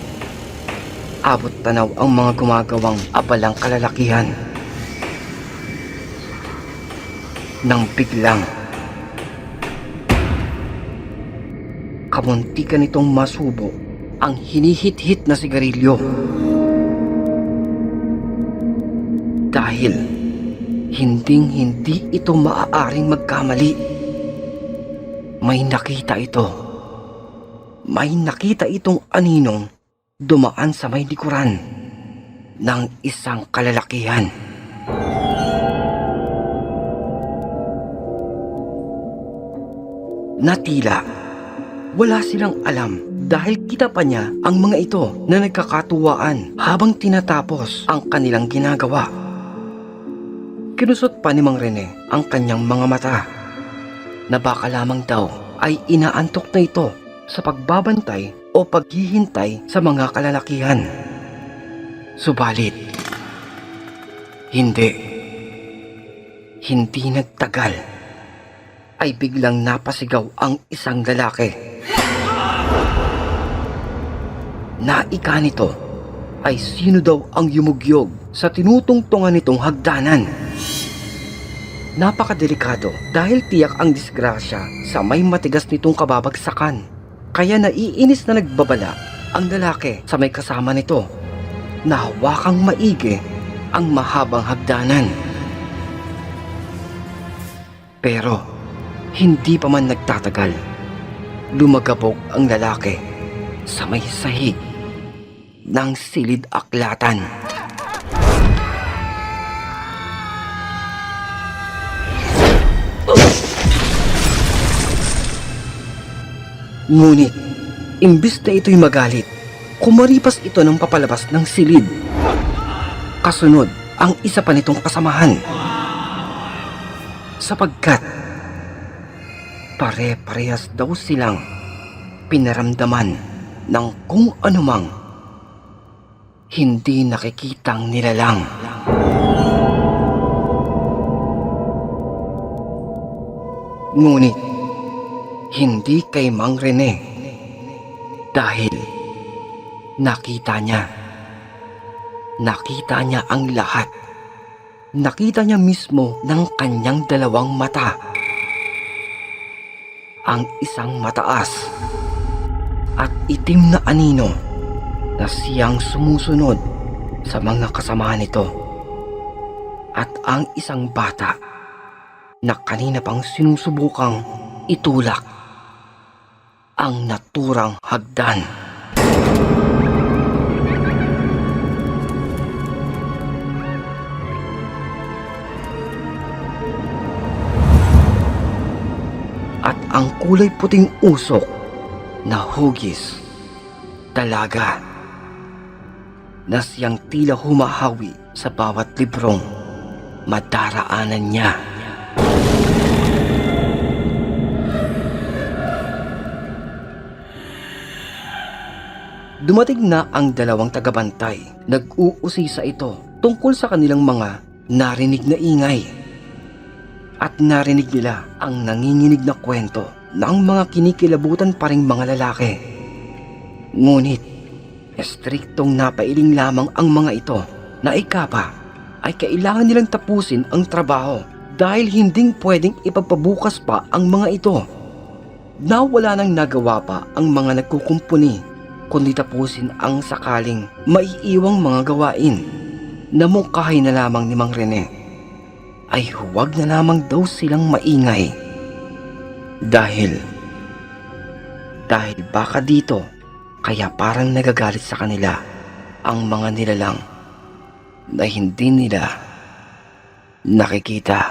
Speaker 1: Abot tanaw ang mga gumagawang abalang kalalakihan. Nang biglang kamuntikan nitong masubo ang hinihit-hit na sigarilyo. Dahil hinding-hindi ito maaaring magkamali. May nakita ito. May nakita itong aninong dumaan sa may likuran ng isang kalalakihan. Na tila wala silang alam dahil kita pa niya ang mga ito na nagkakatuwaan habang tinatapos ang kanilang ginagawa. Kinusot pa ni Mang Rene ang kanyang mga mata na baka lamang daw ay inaantok na ito sa pagbabantay o paghihintay sa mga kalalakihan. Subalit, hindi nagtagal ay biglang napasigaw ang isang lalaki. Naika nito ay sino daw ang yumugyog sa tinutungtungan nitong hagdanan. Napakadelikado dahil tiyak ang disgrasya sa may matigas nitong kababagsakan. Kaya naiinis na nagbabala ang lalaki sa may kasama nito na hawakang maigi ang mahabang hagdanan. Pero hindi pa man nagtatagal, lumagabog ang lalaki sa may sahig ng silid-aklatan. Ngunit, imbis na ito'y magalit, kumaripas ito ng papalabas ng silid. Kasunod ang isa pa nitong kasamahan. Sapagkat pare-parehas daw silang pinaramdaman ng kung anumang hindi nakikitang nilalang. Ngunit hindi kay Mang Rene dahil nakita niya ang lahat. Nakita niya mismo ng kanyang dalawang mata. Ang isang mataas at itim na anino na siyang sumusunod sa mga kasamahan nito. At ang isang bata na kanina pang sinusubukang itulak ang naturang hagdan. ang kulay puting usok na hugis, dalaga, na siyang tila humahawi sa bawat librong madaraanan niya. Dumating na ang dalawang tagabantay. Nag-uusisa ito tungkol sa kanilang mga narinig na ingay. At narinig nila ang nanginginig na kwento ng mga kinikilabutan pa ring mga lalaki. Ngunit, estriktong napailing lamang ang mga ito na ikapa ay kailangan nilang tapusin ang trabaho dahil hinding pwedeng ipagpabukas pa ang mga ito. Nawala nang nagawa pa ang mga nagkukumpuni kundi tapusin ang sakaling maiiwang mga gawain na mungkahi na lamang ni Mang Rene ay huwag na lamang daw silang maingay. Dahil baka dito kaya parang nagagalit sa kanila ang mga nilalang na hindi nila nakikita.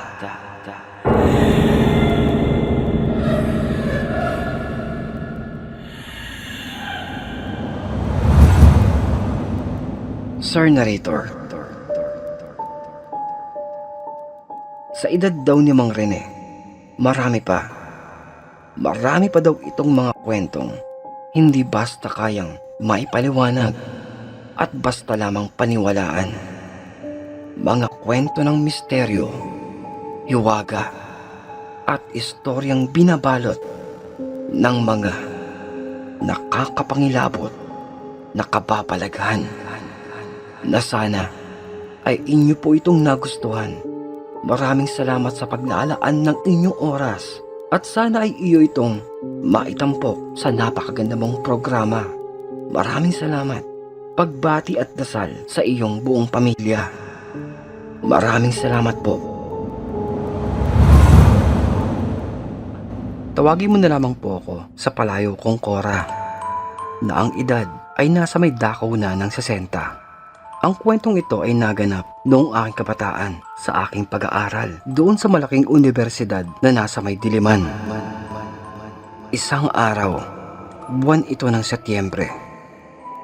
Speaker 1: Sir Narrator, sa edad daw ni Mang Rene, marami pa daw itong mga kwentong hindi basta kayang maipaliwanag at basta lamang paniwalaan. Mga kwento ng misteryo, hiwaga at istoryang binabalot ng mga nakakapangilabot na kababalaghan na sana ay inyo po itong nagustuhan. Maraming salamat sa paglaalaan ng inyong oras at sana ay iyo itong maitampok sa napakaganda mong programa. Maraming salamat. Pagbati at dasal sa iyong buong pamilya. Maraming salamat po. Tawagin mo na lamang po ako sa palayo kong Cora na ang edad ay nasa may dakaw na ng 60. Ang kwentong ito ay naganap noong aking kabataan sa aking pag-aaral doon sa malaking universidad na nasa may Diliman. Isang araw, buwan ito ng Setyembre,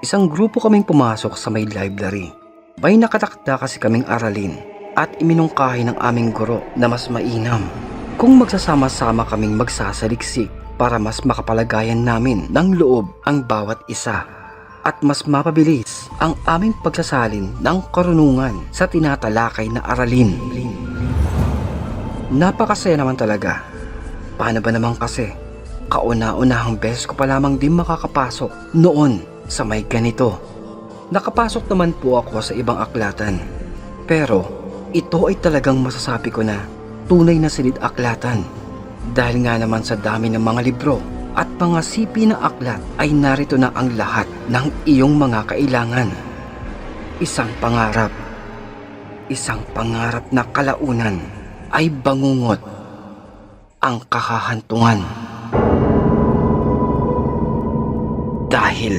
Speaker 1: isang grupo kaming pumasok sa may library. May nakatakda kasi kaming aralin at iminungkahi ng aming guro na mas mainam kung magsasama-sama kaming magsasaliksik para mas makapalagayan namin ng loob ang bawat isa at mas mapabilis ang aming pagsasalin ng karunungan sa tinatalakay na aralin. Napakasaya naman talaga. Paano ba naman kasi, kauna-unahang beses ko pa lamang din makakapasok noon sa may ganito. Nakapasok naman po ako sa ibang aklatan, pero ito ay talagang masasabi ko na tunay na silid aklatan dahil nga naman sa dami ng mga libro at mga sipi na aklat ay narito na ang lahat ng iyong mga kailangan. Isang pangarap na kalaunan ay bangungot ang kakahantungan. Dahil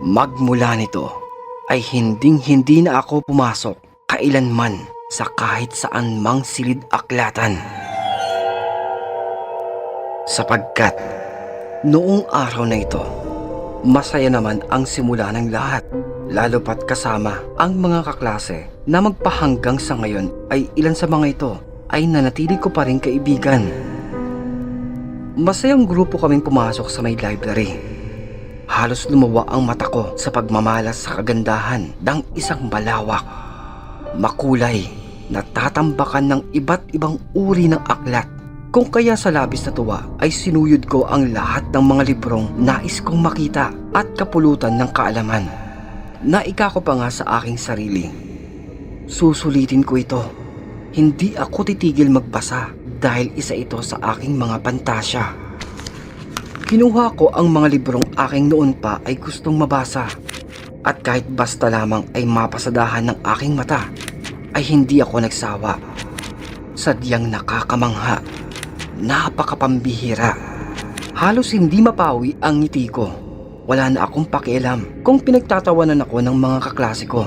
Speaker 1: magmula nito ay hinding-hindi na ako pumasok kailanman sa kahit saan mang silid aklatan. Sapagkat noong araw na ito, masaya naman ang simula ng lahat, lalo pat kasama ang mga kaklase na magpahanggang sa ngayon ay ilan sa mga ito ay nanatili ko pa rin kaibigan. Masayang grupo kaming pumasok sa may library. Halos lumawa ang mata ko sa pagmamalas sa kagandahan ng isang malawak, makulay na tatambakan ng iba't ibang uri ng aklat. Kung kaya sa labis na tuwa ay sinuyod ko ang lahat ng mga librong nais kong makita at kapulutan ng kaalaman. Naika ko pa nga sa aking sarili. Susulitin ko ito. Hindi ako titigil magbasa dahil isa ito sa aking mga pantasya. Kinuha ko ang mga librong aking noon pa ay gustong mabasa. At kahit basta lamang ay mapasadahan ng aking mata, ay hindi ako nagsawa. Sadyang nakakamangha. Napakapambihira. Halos hindi mapawi ang ngiti ko. Wala na akong pakialam kung pinagtatawanan ako ng mga kaklase ko.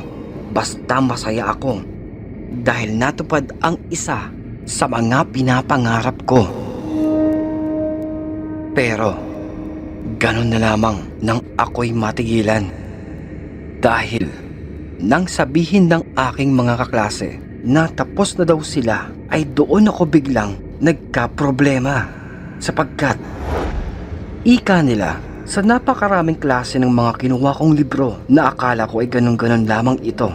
Speaker 1: Basta masaya ako dahil natupad ang isa sa mga pinapangarap ko. Pero ganon na lamang nang ako'y matigilan. Dahil nang sabihin ng aking mga kaklase na tapos na daw sila, ay doon ako biglang nagka-problema. Sapagkat ika nila, sa napakaraming klase ng mga kinuha kong libro na akala ko ay ganon-ganon lamang ito,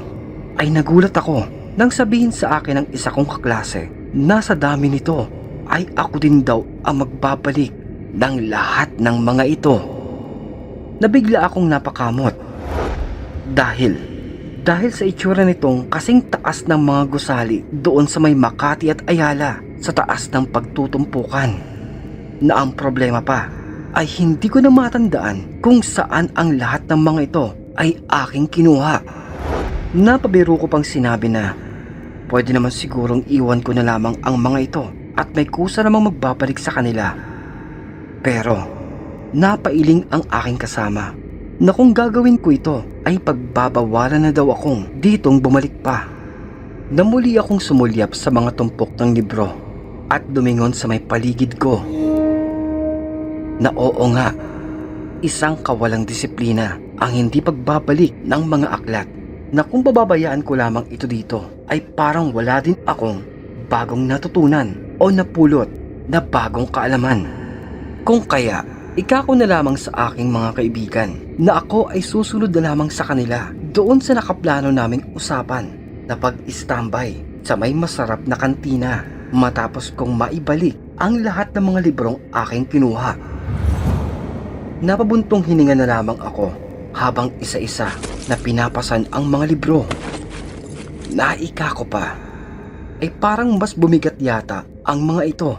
Speaker 1: ay nagulat ako nang sabihin sa akin ng isa kong kaklase na sa dami nito ay ako din daw ang magbabalik ng lahat ng mga ito. Nabigla akong napakamot dahil sa itsura nitong kasing taas ng mga gusali doon sa may Makati at Ayala, sa taas ng pagtutumpukan, na ang problema pa ay hindi ko na matandaan kung saan ang lahat ng mga ito ay aking kinuha. Napabiro ko pang sinabi na pwede naman sigurong iwan ko na lamang ang mga ito at may kusa namang magbabalik sa kanila. Pero napailing ang aking kasama na kung gagawin ko ito ay pagbabawalan na daw akong ditong bumalik pa. Namuli akong sumulyap sa mga tumpok ng libro at dumingon sa may paligid ko. Na oo nga, isang kawalang disiplina ang hindi pagbabalik ng mga aklat, na kung bababayaan ko lamang ito dito ay parang wala din akong bagong natutunan o napulot na bagong kaalaman. Kung kaya, ikako na lamang sa aking mga kaibigan na ako ay susunod na lamang sa kanila doon sa nakaplano naming usapan na pag-istambay sa may masarap na kantina matapos kong maibalik ang lahat ng mga librong aking kinuha. Napabuntong hininga na lamang ako habang isa-isa na pinapasan ang mga libro. Naika ko pa ay parang mas bumigat yata ang mga ito,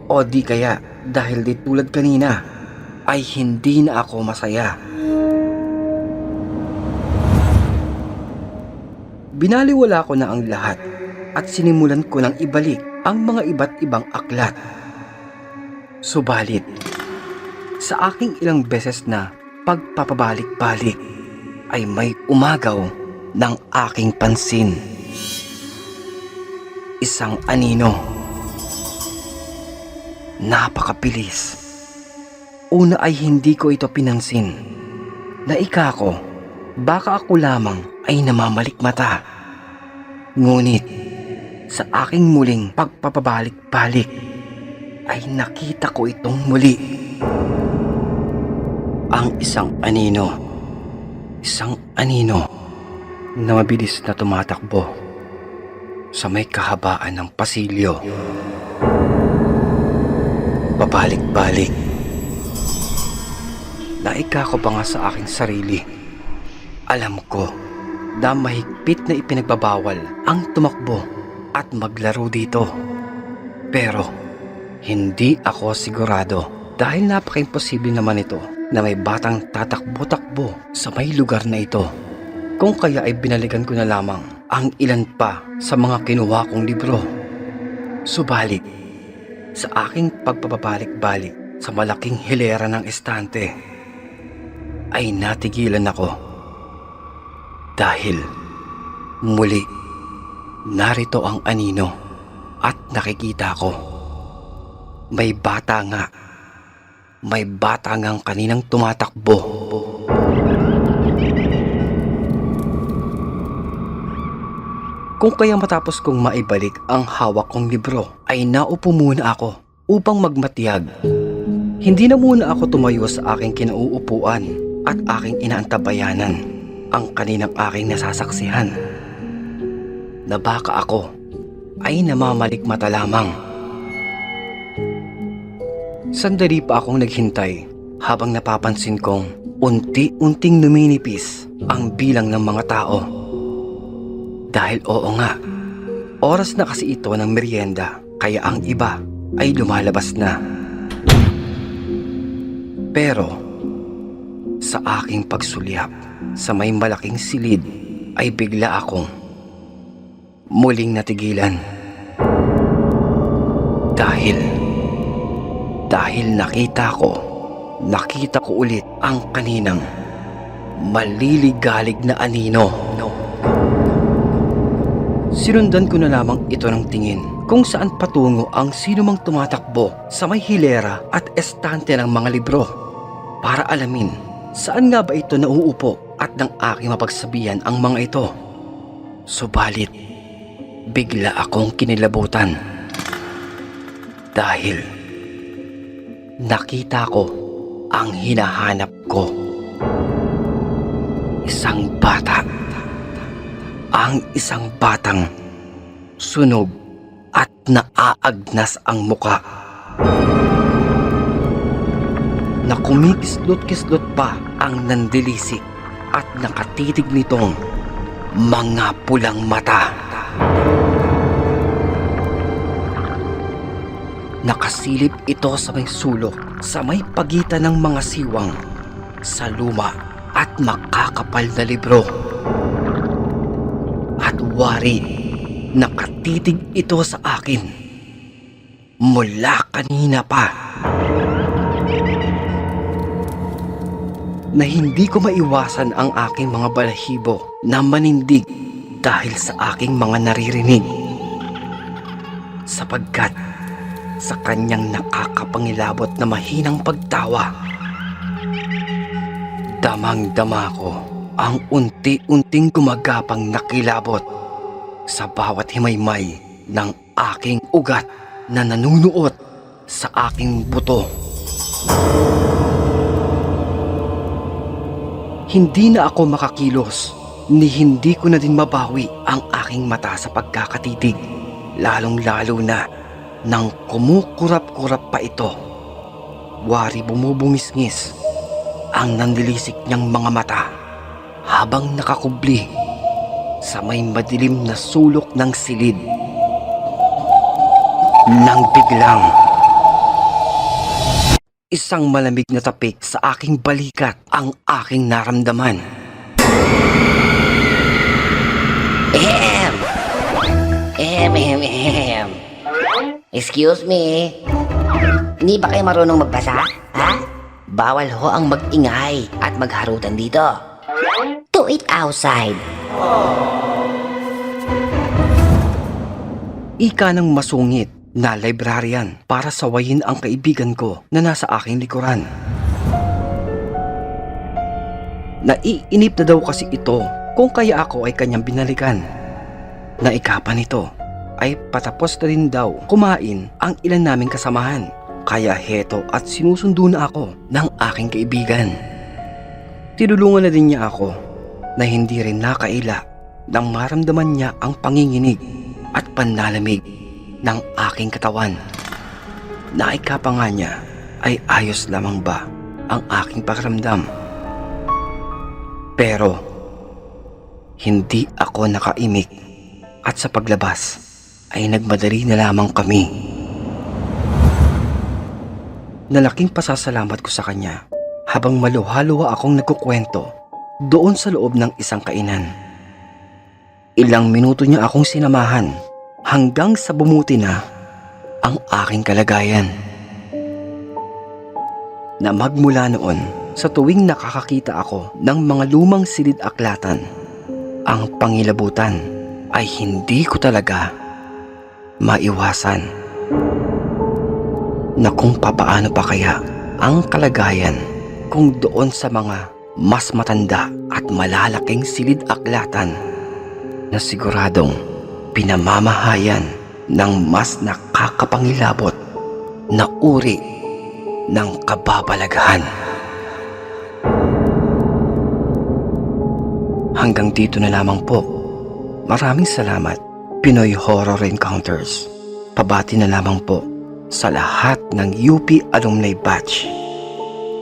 Speaker 1: o di kaya dahil di tulad kanina ay hindi na ako masaya. Binaliwala ko na ang lahat at sinimulan ko nang ibalik ang mga iba't ibang aklat. Subalit, sa aking ilang beses na pagpapabalik-balik ay may umagaw ng aking pansin. Isang anino. Napakabilis. Una ay hindi ko ito pinansin. Naika ko, baka ako lamang ay namamalikmata. Ngunit sa aking muling pagpapabalik-balik ay nakita ko itong muli. Ang isang anino na mabilis na tumatakbo sa may kahabaan ng pasilyo. Pabalik-balik. Naika ko pa nga sa aking sarili. Alam ko na mahigpit na ipinagbabawal ang tumakbo at maglaro dito. Pero hindi ako sigurado dahil napaka-imposible naman ito na may batang tatakbo-takbo sa may lugar na ito. Kung kaya ay binalikan ko na lamang ang ilan pa sa mga kinuha kong libro. Subalit, sa aking pagpapabalik-balik sa malaking hilera ng estante, ay natigilan ako. Dahil muli, narito ang anino at nakikita ko. May bata nga. May bata ngang kaninang tumatakbo. Kung kaya matapos kong maibalik ang hawak kong libro, ay naupo muna ako upang magmatiyag. Hindi na muna ako tumayo sa aking kinauupuan at aking inaantabayanan ang kaninang aking nasasaksihan, na baka ako ay namamalikmata lamang. Sandali pa akong naghintay habang napapansin kong unti-unting numinipis ang bilang ng mga tao. Dahil oo nga, oras na kasi ito ng merienda, kaya ang iba ay lumalabas na. Pero sa aking pagsulyap sa may malaking silid ay bigla akong muling natigilan. Dahil nakita ko ulit ang kaninang maliligalig na anino. Sinundan ko na lamang ito ng tingin kung saan patungo ang sinumang tumatakbo sa may hilera at estante ng mga libro para alamin saan nga ba ito nauupo at ng aking mapagsabihan ang mga ito. Subalit, bigla akong kinilabutan dahil nakita ko ang hinahanap ko. Isang bata. Ang isang batang sunog at naaagnas ang muka. Na kumikislot-kislot pa ang nandilisik at nakatitig nitong mga pulang mata. Nakasilip ito sa may sulok sa may pagitan ng mga siwang sa luma at makakapal na libro. At wari, nakatitig ito sa akin mula kanina pa. Na hindi ko maiwasan ang aking mga balahibo na manindig dahil sa aking mga naririnig. Sapagkat sa kanyang nakakapangilabot na mahinang pagtawa, damang-dama ko ang unti-unting gumagapang nakilabot sa bawat himaymay ng aking ugat na nanunuot sa aking buto. Hindi na ako makakilos, ni hindi ko na din mabawi ang aking mata sa pagkakatitig, lalong-lalo na nang kumukurap-kurap pa ito. Wari bumubungis-ngis ang nandilisik niyang mga mata habang nakakubli sa may madilim na sulok ng silid. Nang biglang isang malamig na tapik sa aking balikat ang aking naramdaman.
Speaker 2: Excuse me. Hindi ba kayo marunong magbasa? Ha? Bawal ho ang mag-ingay at magharutan dito. Do it outside.
Speaker 1: Ika ng masungit na librarian para sawayin ang kaibigan ko na nasa aking likuran. Naiinip na daw kasi ito kung kaya ako ay kanyang binalikan. Naikapan nito ay patapos na rin daw kumain ang ilan naming kasamahan. Kaya heto at sinusundo na ako ng aking kaibigan. Tinulungan na din niya ako na hindi rin nakaila nang maramdaman niya ang panginginig at panlalamig ng aking katawan. Naikapa nga niya ay ayos lamang ba ang aking pakiramdam. Pero hindi ako nakaimik at sa paglabas ay nagmadali na lamang kami. Nalaking pasasalamat ko sa kanya habang maluha-luha akong nagkukwento doon sa loob ng isang kainan. Ilang minuto niya akong sinamahan hanggang sa bumuti na ang aking kalagayan. Na magmula noon, sa tuwing nakakakita ako ng mga lumang silid-aklatan, ang pangilabutan ay hindi ko talaga maiwasan. Na kung papaano pa kaya ang kalagayan kung doon sa mga mas matanda at malalaking silid-aklatan na siguradong pinamamahayan ng mas nakakapangilabot na uri ng kababalaghan. Hanggang dito na lamang po. Maraming salamat, Pinoy Horror Encounters. Pabati na lamang po sa lahat ng UP Alumni Batch.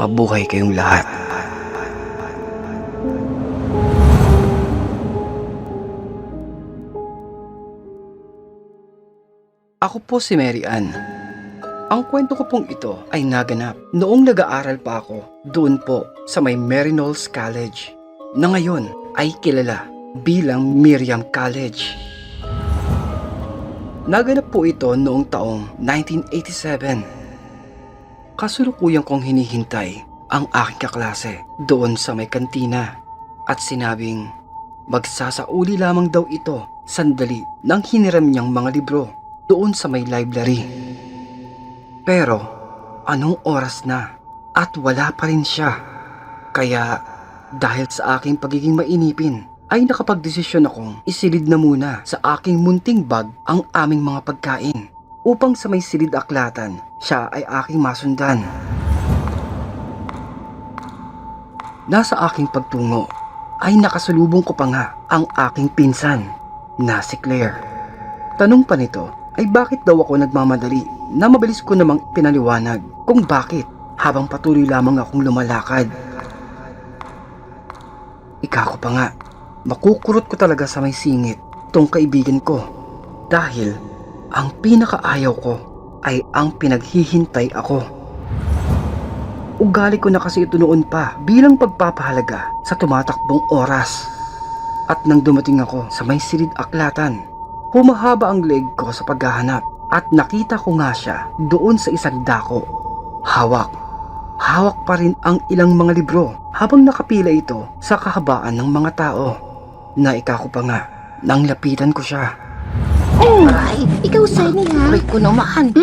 Speaker 1: Mabuhay kayong lahat. Ako po si Mary Ann. Ang kwento ko pong ito ay naganap noong nag-aaral pa ako doon po sa may Maryknoll College na ngayon ay kilala bilang Miriam College. Naganap po ito noong taong 1987. Kasulukuyang kong hinihintay ang aking kaklase doon sa may kantina at sinabing magsasauli lamang daw ito sandali nang hiniram niyang mga libro. doon sa may library. Pero anong oras na at wala pa rin siya. Kaya dahil sa aking pagiging mainipin ay nakapagdesisyon akong isilid na muna sa aking munting bag ang aming mga pagkain upang sa may silid aklatan siya ay aking masundan. Nasa aking pagtungo ay nakasalubong ko pa nga ang aking pinsan na si Claire. Tanong pa nito ay bakit daw ako nagmamadali na mabilis ko namang pinaliwanag kung bakit habang patuloy lamang akong lumalakad. Ika ko pa nga, makukurot ko talaga sa may singit tong kaibigan ko dahil ang pinakaayaw ko ay ang pinaghihintay ako. Ugali ko na kasi ito noon pa bilang pagpapahalaga sa tumatakbong oras. At nang dumating ako sa may silid aklatan, humahaba ang leg ko sa paghahanap at nakita ko nga siya doon sa isang dako. Hawak pa rin ang ilang mga libro habang nakapila ito sa kahabaan ng mga tao. Naika ko pa nga nang lapitan ko siya.
Speaker 3: Aray, ikaw Sunny ha?
Speaker 2: Aray ko naman.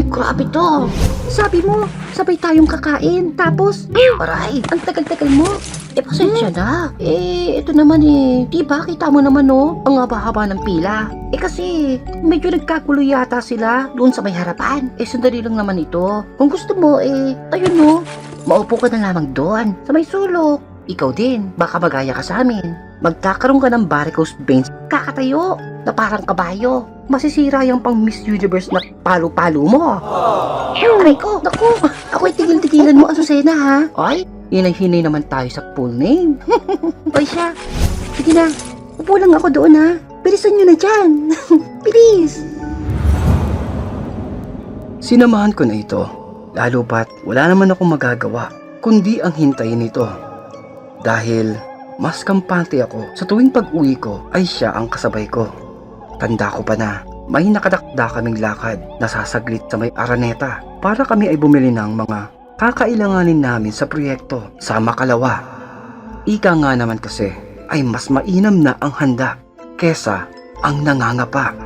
Speaker 2: Grabe to.
Speaker 3: Sabi mo, sabay tayong kakain. Tapos,
Speaker 2: Aray.
Speaker 3: ang tagal-tagal mo.
Speaker 2: Pasensya na.
Speaker 3: Ito naman diba kita mo naman ang haba-haba ng pila. Kasi, medyo nagkagulo yata sila doon sa may harapan.
Speaker 2: Sandali lang naman ito.
Speaker 3: Kung gusto mo, ayun maupo ka na lamang doon, sa may sulok. Ikaw din, baka magaya ka sa amin. Magkakaroon ka ng varicose veins, kakatayo, na parang kabayo. Masisira yung pang Miss Universe na palo-palo mo. Aray ko, naku, ako'y tigil-tigilan mo, Azucena ha?
Speaker 2: Ay, hinay-hinay naman tayo sa full name.
Speaker 3: Oy siya, sige na, upo lang ako doon ha. Bilisan nyo na dyan. Bilis.
Speaker 1: Sinamahan ko na ito, lalo pat wala naman akong magagawa kundi ang hintayin ito. Dahil mas kampante ako sa tuwing pag-uwi ko ay siya ang kasabay ko. Tanda ko pa na may nakadakda kaming lakad na sasaglit sa may Araneta para kami ay bumili ng mga kakailanganin namin sa proyekto sa Makalawa. Ika nga naman kasi ay mas mainam na ang handa kesa ang nangangapa.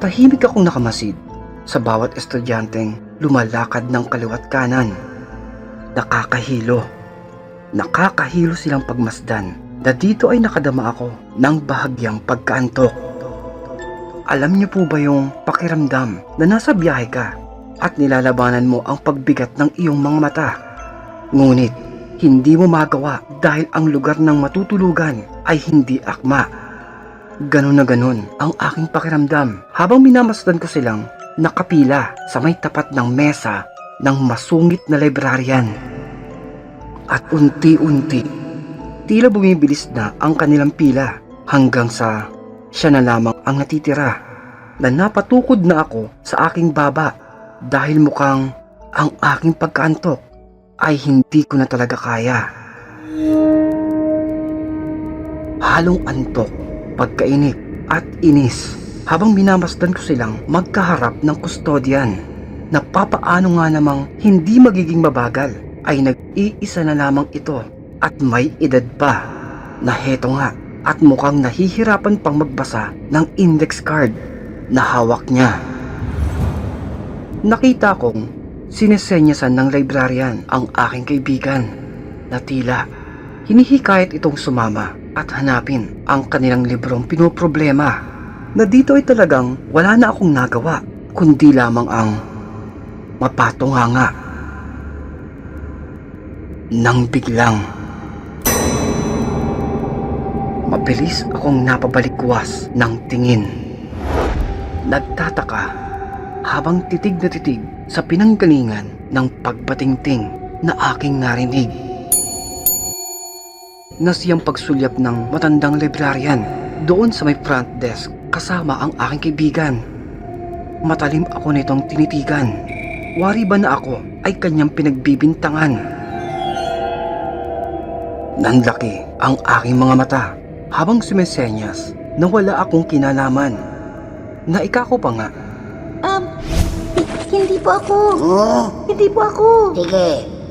Speaker 1: Tahimik akong nakamasid sa bawat estudyanteng lumalakad ng kaliwat kanan. Nakakahilo silang pagmasdan na dito ay nakadama ako ng bahagyang pagkaantok. Alam niyo po ba yung pakiramdam na nasa biyahe ka at nilalabanan mo ang pagbigat ng iyong mga mata? Ngunit hindi mo magawa dahil ang lugar ng matutulugan ay hindi akma. Ganon na ganon ang aking pakiramdam habang minamasdan ko silang nakapila sa may tapat ng mesa ng masungit na librarian. At unti-unti, tila bumibilis na ang kanilang pila hanggang sa siya na lamang ang natitira na napatukod na ako sa aking baba dahil mukhang ang aking pagkaantok ay hindi ko na talaga kaya. Halong antok, pagkainip at inis habang minamasdan ko silang magkaharap ng kustodyan na papaano nga namang hindi magiging mabagal ay nag-iisa na lamang ito at may edad pa na heto nga at mukhang nahihirapan pang magbasa ng index card na hawak niya. Nakita kong sinesenyasan ng librarian ang aking kaibigan na tila hinihikayat itong sumama at hanapin ang kanilang librong pinoproblema na dito ay talagang wala na akong nagawa kundi lamang ang mapatunganga. Nang biglang mabilis akong napabalikwas ng tingin. Nagtataka habang titig na titig sa pinanggalingan ng pagbatingting na aking narinig. Na siyang pagsulyap ng matandang librarian doon sa may front desk kasama ang aking kaibigan. Matalim ako nitong tinitigan. Wari ba na ako ay kanyang pinagbibintangan? Nanlaki ang aking mga mata habang sumesenyas na wala akong kinalaman. Naika ko pa nga.
Speaker 3: Hindi po ako. Hindi po ako.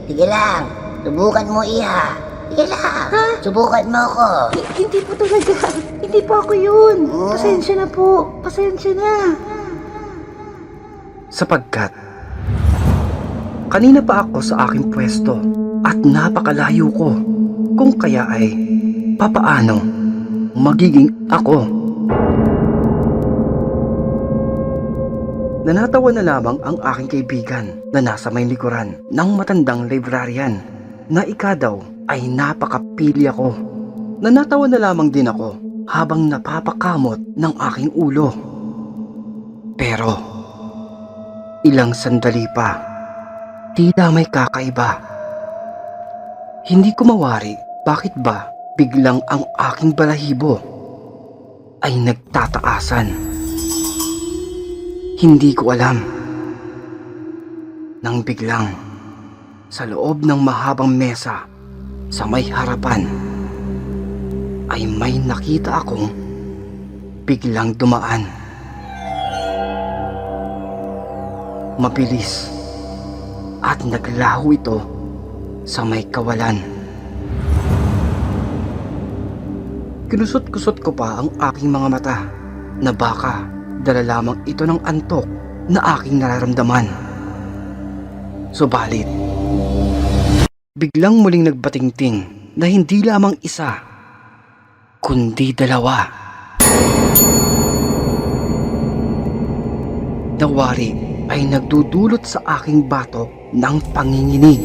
Speaker 2: Sige lang. Subukan mo, iha. Sige lang. Subukan mo ako.
Speaker 3: Hindi po talaga. Hindi po ako yun. Pasensya na po. Pasensya na.
Speaker 1: Sapagkat kanina pa ako sa aking pwesto at napakalayo ko, kung kaya ay papaano magiging ako. Nanatawa na lamang ang aking kaibigan na nasa may likuran ng matandang librarian na ika daw ay napakapili ako. Nanatawa na lamang din ako habang napapakamot ng aking ulo. Pero ilang sandali pa, tila may kakaiba. Hindi ko mawari bakit ba biglang ang aking balahibo ay nagtataasan. Hindi ko alam. Nang biglang, sa loob ng mahabang mesa sa may harapan, ay may nakita akong biglang dumaan. Mabilis at naglaho ito sa may kawalan. Kinusot-kusot ko pa ang aking mga mata na baka dala lamang ito ng antok na aking nararamdaman. Subalit, biglang muling nagbatingting na hindi lamang isa, kundi dalawa. Nawari ay nagdudulot sa aking batok ng panginginig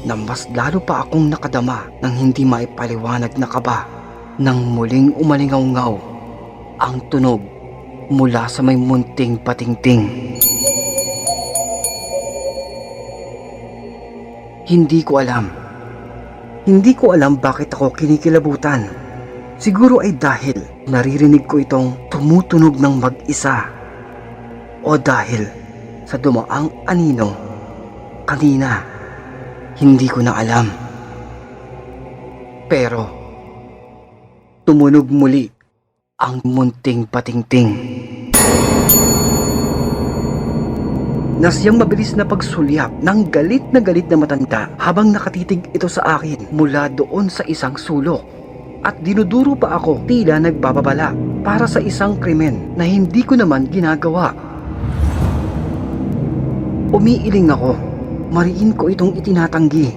Speaker 1: na mas lalo pa akong nakadama ng hindi maipaliwanag na kaba nang muling umalingaw-ngaw ang tunog mula sa may munting patingting. Hindi ko alam. Hindi ko alam bakit ako kinikilabutan. Siguro ay dahil naririnig ko itong tumutunog ng mag-isa. O dahil sa dumaang anino kanina. Hindi ko na alam. Pero tumunog muli ang munting patingting. Nasiyang mabilis na pagsulyap ng galit na matanda habang nakatitig ito sa akin mula doon sa isang sulok. At dinuduro pa ako tila nagbababala para sa isang krimen na hindi ko naman ginagawa. Umiiling ako. Mariin ko itong itinatanggi.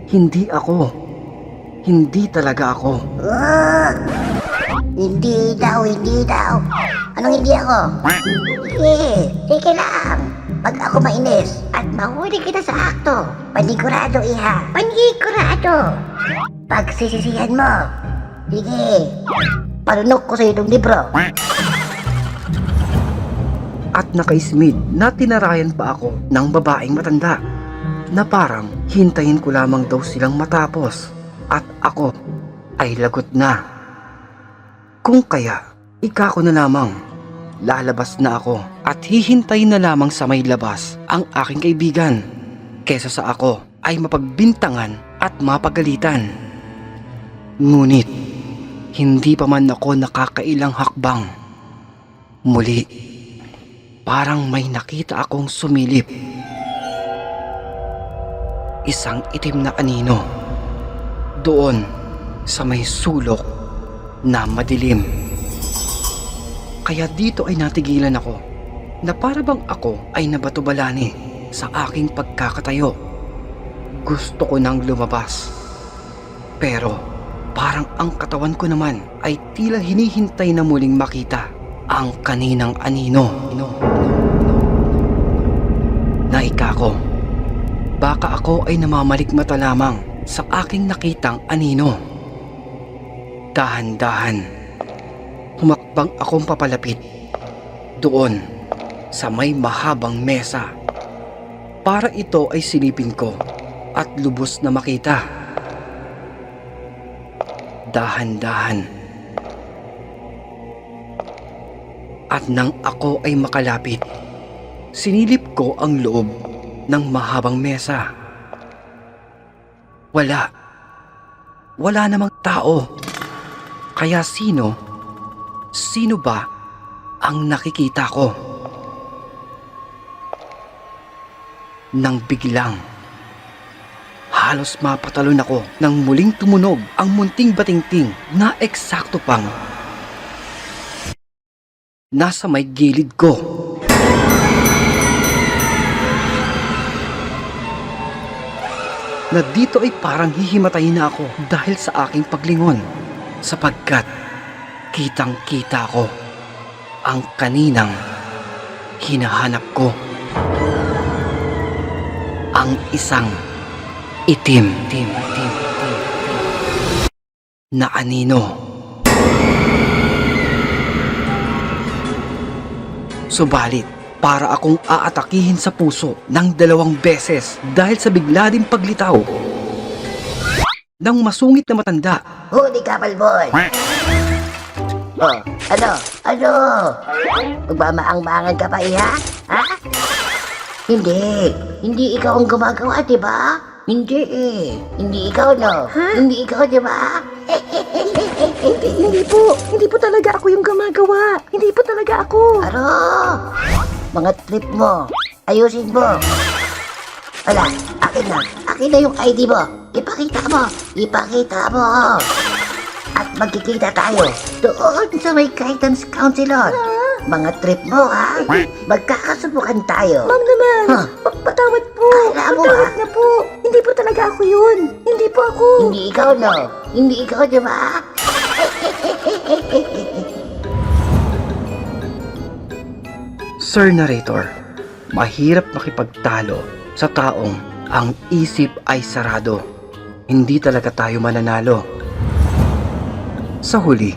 Speaker 1: Hindi ako. Hindi talaga ako.
Speaker 2: Hindi daw. Anong hindi ako? Sige lang. Pag ako mainis at mahuli kita sa akto, panigurado iha. Panigurado. Pag sisisihan mo, sige, palunok ko sa itong libro.
Speaker 1: At nakaismid na tinarayan pa ako ng babaeng matanda na parang hintayin ko lamang daw silang matapos at ako ay lagot na. Kung kaya, ika ko na lamang. Lalabas na ako at hihintayin na lamang sa may labas ang aking kaibigan kesa sa ako ay mapagbintangan at mapagalitan. Ngunit, hindi pa man ako nakakailang hakbang. Muli, parang may nakita akong sumilip. Isang itim na anino. Doon sa may sulok na madilim. Kaya dito ay natigilan ako na para bang ako ay nabatubalani sa aking pagkakatayo. Gusto ko nang lumabas. Pero parang ang katawan ko naman ay tila hinihintay na muling makita ang kaninang anino. Naika ko. Baka ako ay namamalikmata lamang sa aking nakitang anino. Dahan-dahan. Humakbang akong papalapit doon sa may mahabang mesa para ito ay silipin ko at lubos na makita. Dahan-dahan. At nang ako ay makalapit, sinilip ko ang loob ng mahabang mesa. Wala namang tao. Kaya Sino ba ang nakikita ko? Nang biglang, Halos mapatalon ako nang muling tumunog ang munting batingting na eksakto pang nasa may gilid ko. Na dito ay parang hihimatayin na ako dahil sa aking paglingon sapagkat kitang-kita ko ang kaninang hinahanap ko. Ang isang itim na anino. Subalit, para akong aatakihin sa puso ng 2 beses dahil sa bigla din paglitaw ng masungit na matanda.
Speaker 2: Huli ka, Palboy! Oh, ano? Ano? Magmamaang-maangan ka pa, iha? Ha? Hindi ikaw ang gumagawa, di ba? Hindi eh. Hindi ikaw, no? Hindi ikaw, di ba?
Speaker 3: Hindi po talaga ako yung gumagawa. Hindi po talaga ako.
Speaker 2: Ano? Mga trip mo. Ayusin mo. Wala, akin na. Akin na yung ID mo. Ipakita mo. Ipakita mo. At magkikita tayo doon sa may guidance counselor. Mga trip mo, ha? Magkakasubukan tayo.
Speaker 3: Ma'am naman,
Speaker 2: Huh?
Speaker 3: patawad po.
Speaker 2: Alam mo,
Speaker 3: Patawad
Speaker 2: ha?
Speaker 3: na po. Hindi po talaga ako yun. Hindi po ako.
Speaker 2: Hindi ikaw, no? Hindi ikaw, di ba?
Speaker 1: Sir Narrator, mahirap makipagtalo sa taong ang isip ay sarado. Hindi talaga tayo mananalo. Sa huli,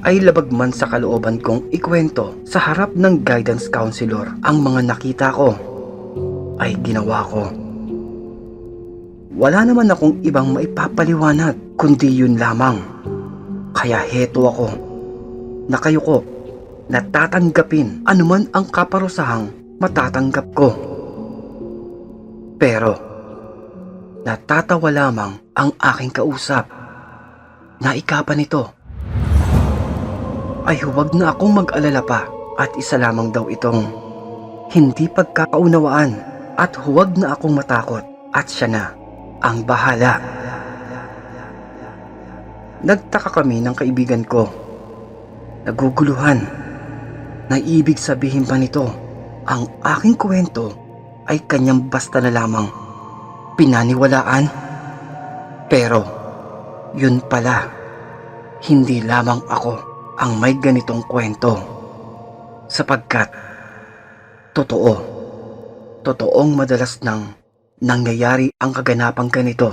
Speaker 1: ay labag man sa kalooban kong ikwento sa harap ng guidance counselor ang mga nakita ko, ay ginawa ko. Wala naman akong ibang maipapaliwanag kundi yun lamang. Kaya heto ako, nakayuko, natatanggapin anuman ang kaparusahang matatanggap ko. Pero, natatawa lamang ang aking kausap na ikapa nito ay huwag na akong mag-alala pa at isa lamang daw itong hindi pagkakaunawaan at huwag na akong matakot at siya na ang bahala. Nagtaka kami ng kaibigan ko. Naguguluhan. Naibig sabihin pa nito, ang aking kwento ay kanyang basta na lamang pinaniwalaan. Pero, yun pala, hindi lamang ako ang may ganitong kwento. Sapagkat, totoong madalas nang nangyayari ang kaganapang ganito.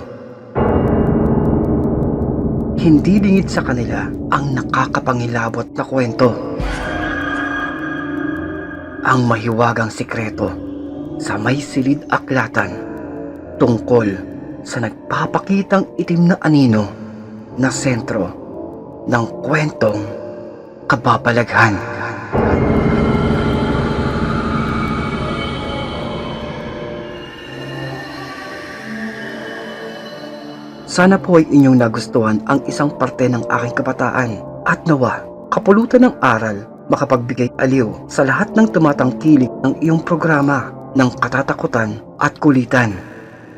Speaker 1: Hindi lingid sa kanila ang nakakapangilabot na kwento. Ang mahiwagang sikreto sa may silid aklatan tungkol sa nagpapakitang itim na anino na sentro ng kwentong kababalaghan. Sana po ay inyong nagustuhan ang isang parte ng aking kabataan at nawa, kapulutan ng aral, makapagbigay aliw sa lahat ng tumatangkilik ng iyong programa ng katatakutan at kulitan.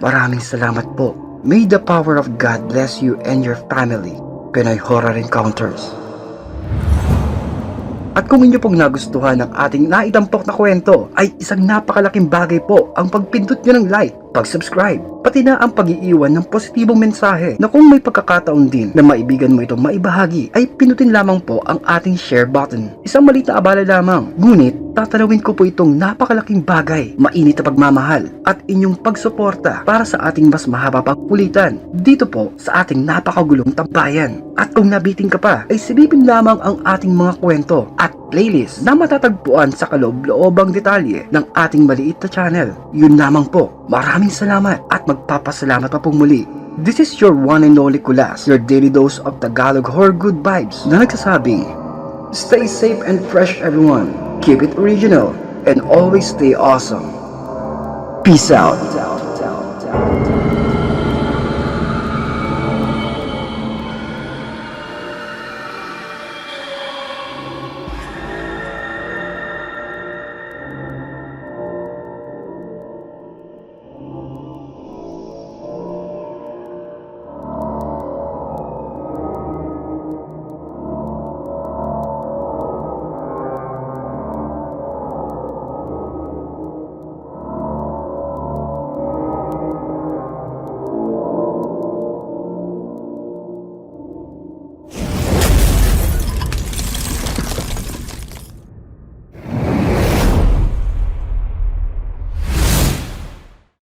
Speaker 1: Maraming salamat po. May the power of God bless you and your family. Pinoy Horror Encounters. At kung inyo pong nagustuhan ang ating naitampok na kwento, ay isang napakalaking bagay po ang pagpindot nyo ng like, pag-subscribe, pati na ang pag-iiwan ng positibong mensahe na kung may pagkakataon din na maibigan mo itong maibahagi, ay pinutin lamang po ang ating share button. Isang maliit na abala lamang, ngunit tatanawin ko po itong napakalaking bagay, mainit na pagmamahal at inyong pagsuporta para sa ating mas mahaba pang kulitan dito po sa ating napakagulong tambayan. At kung nabiting ka pa, ay silipin lamang ang ating mga kwento at playlist na matatagpuan sa kaloob-loobang detalye ng ating maliit na channel. Yun lamang po. Maraming salamat at magpapasalamat pa pong muli. This is your one and only Kulas, your daily dose of Tagalog horror good vibes na nagsasabing, stay safe and fresh everyone. Keep it original and always stay awesome. Peace out.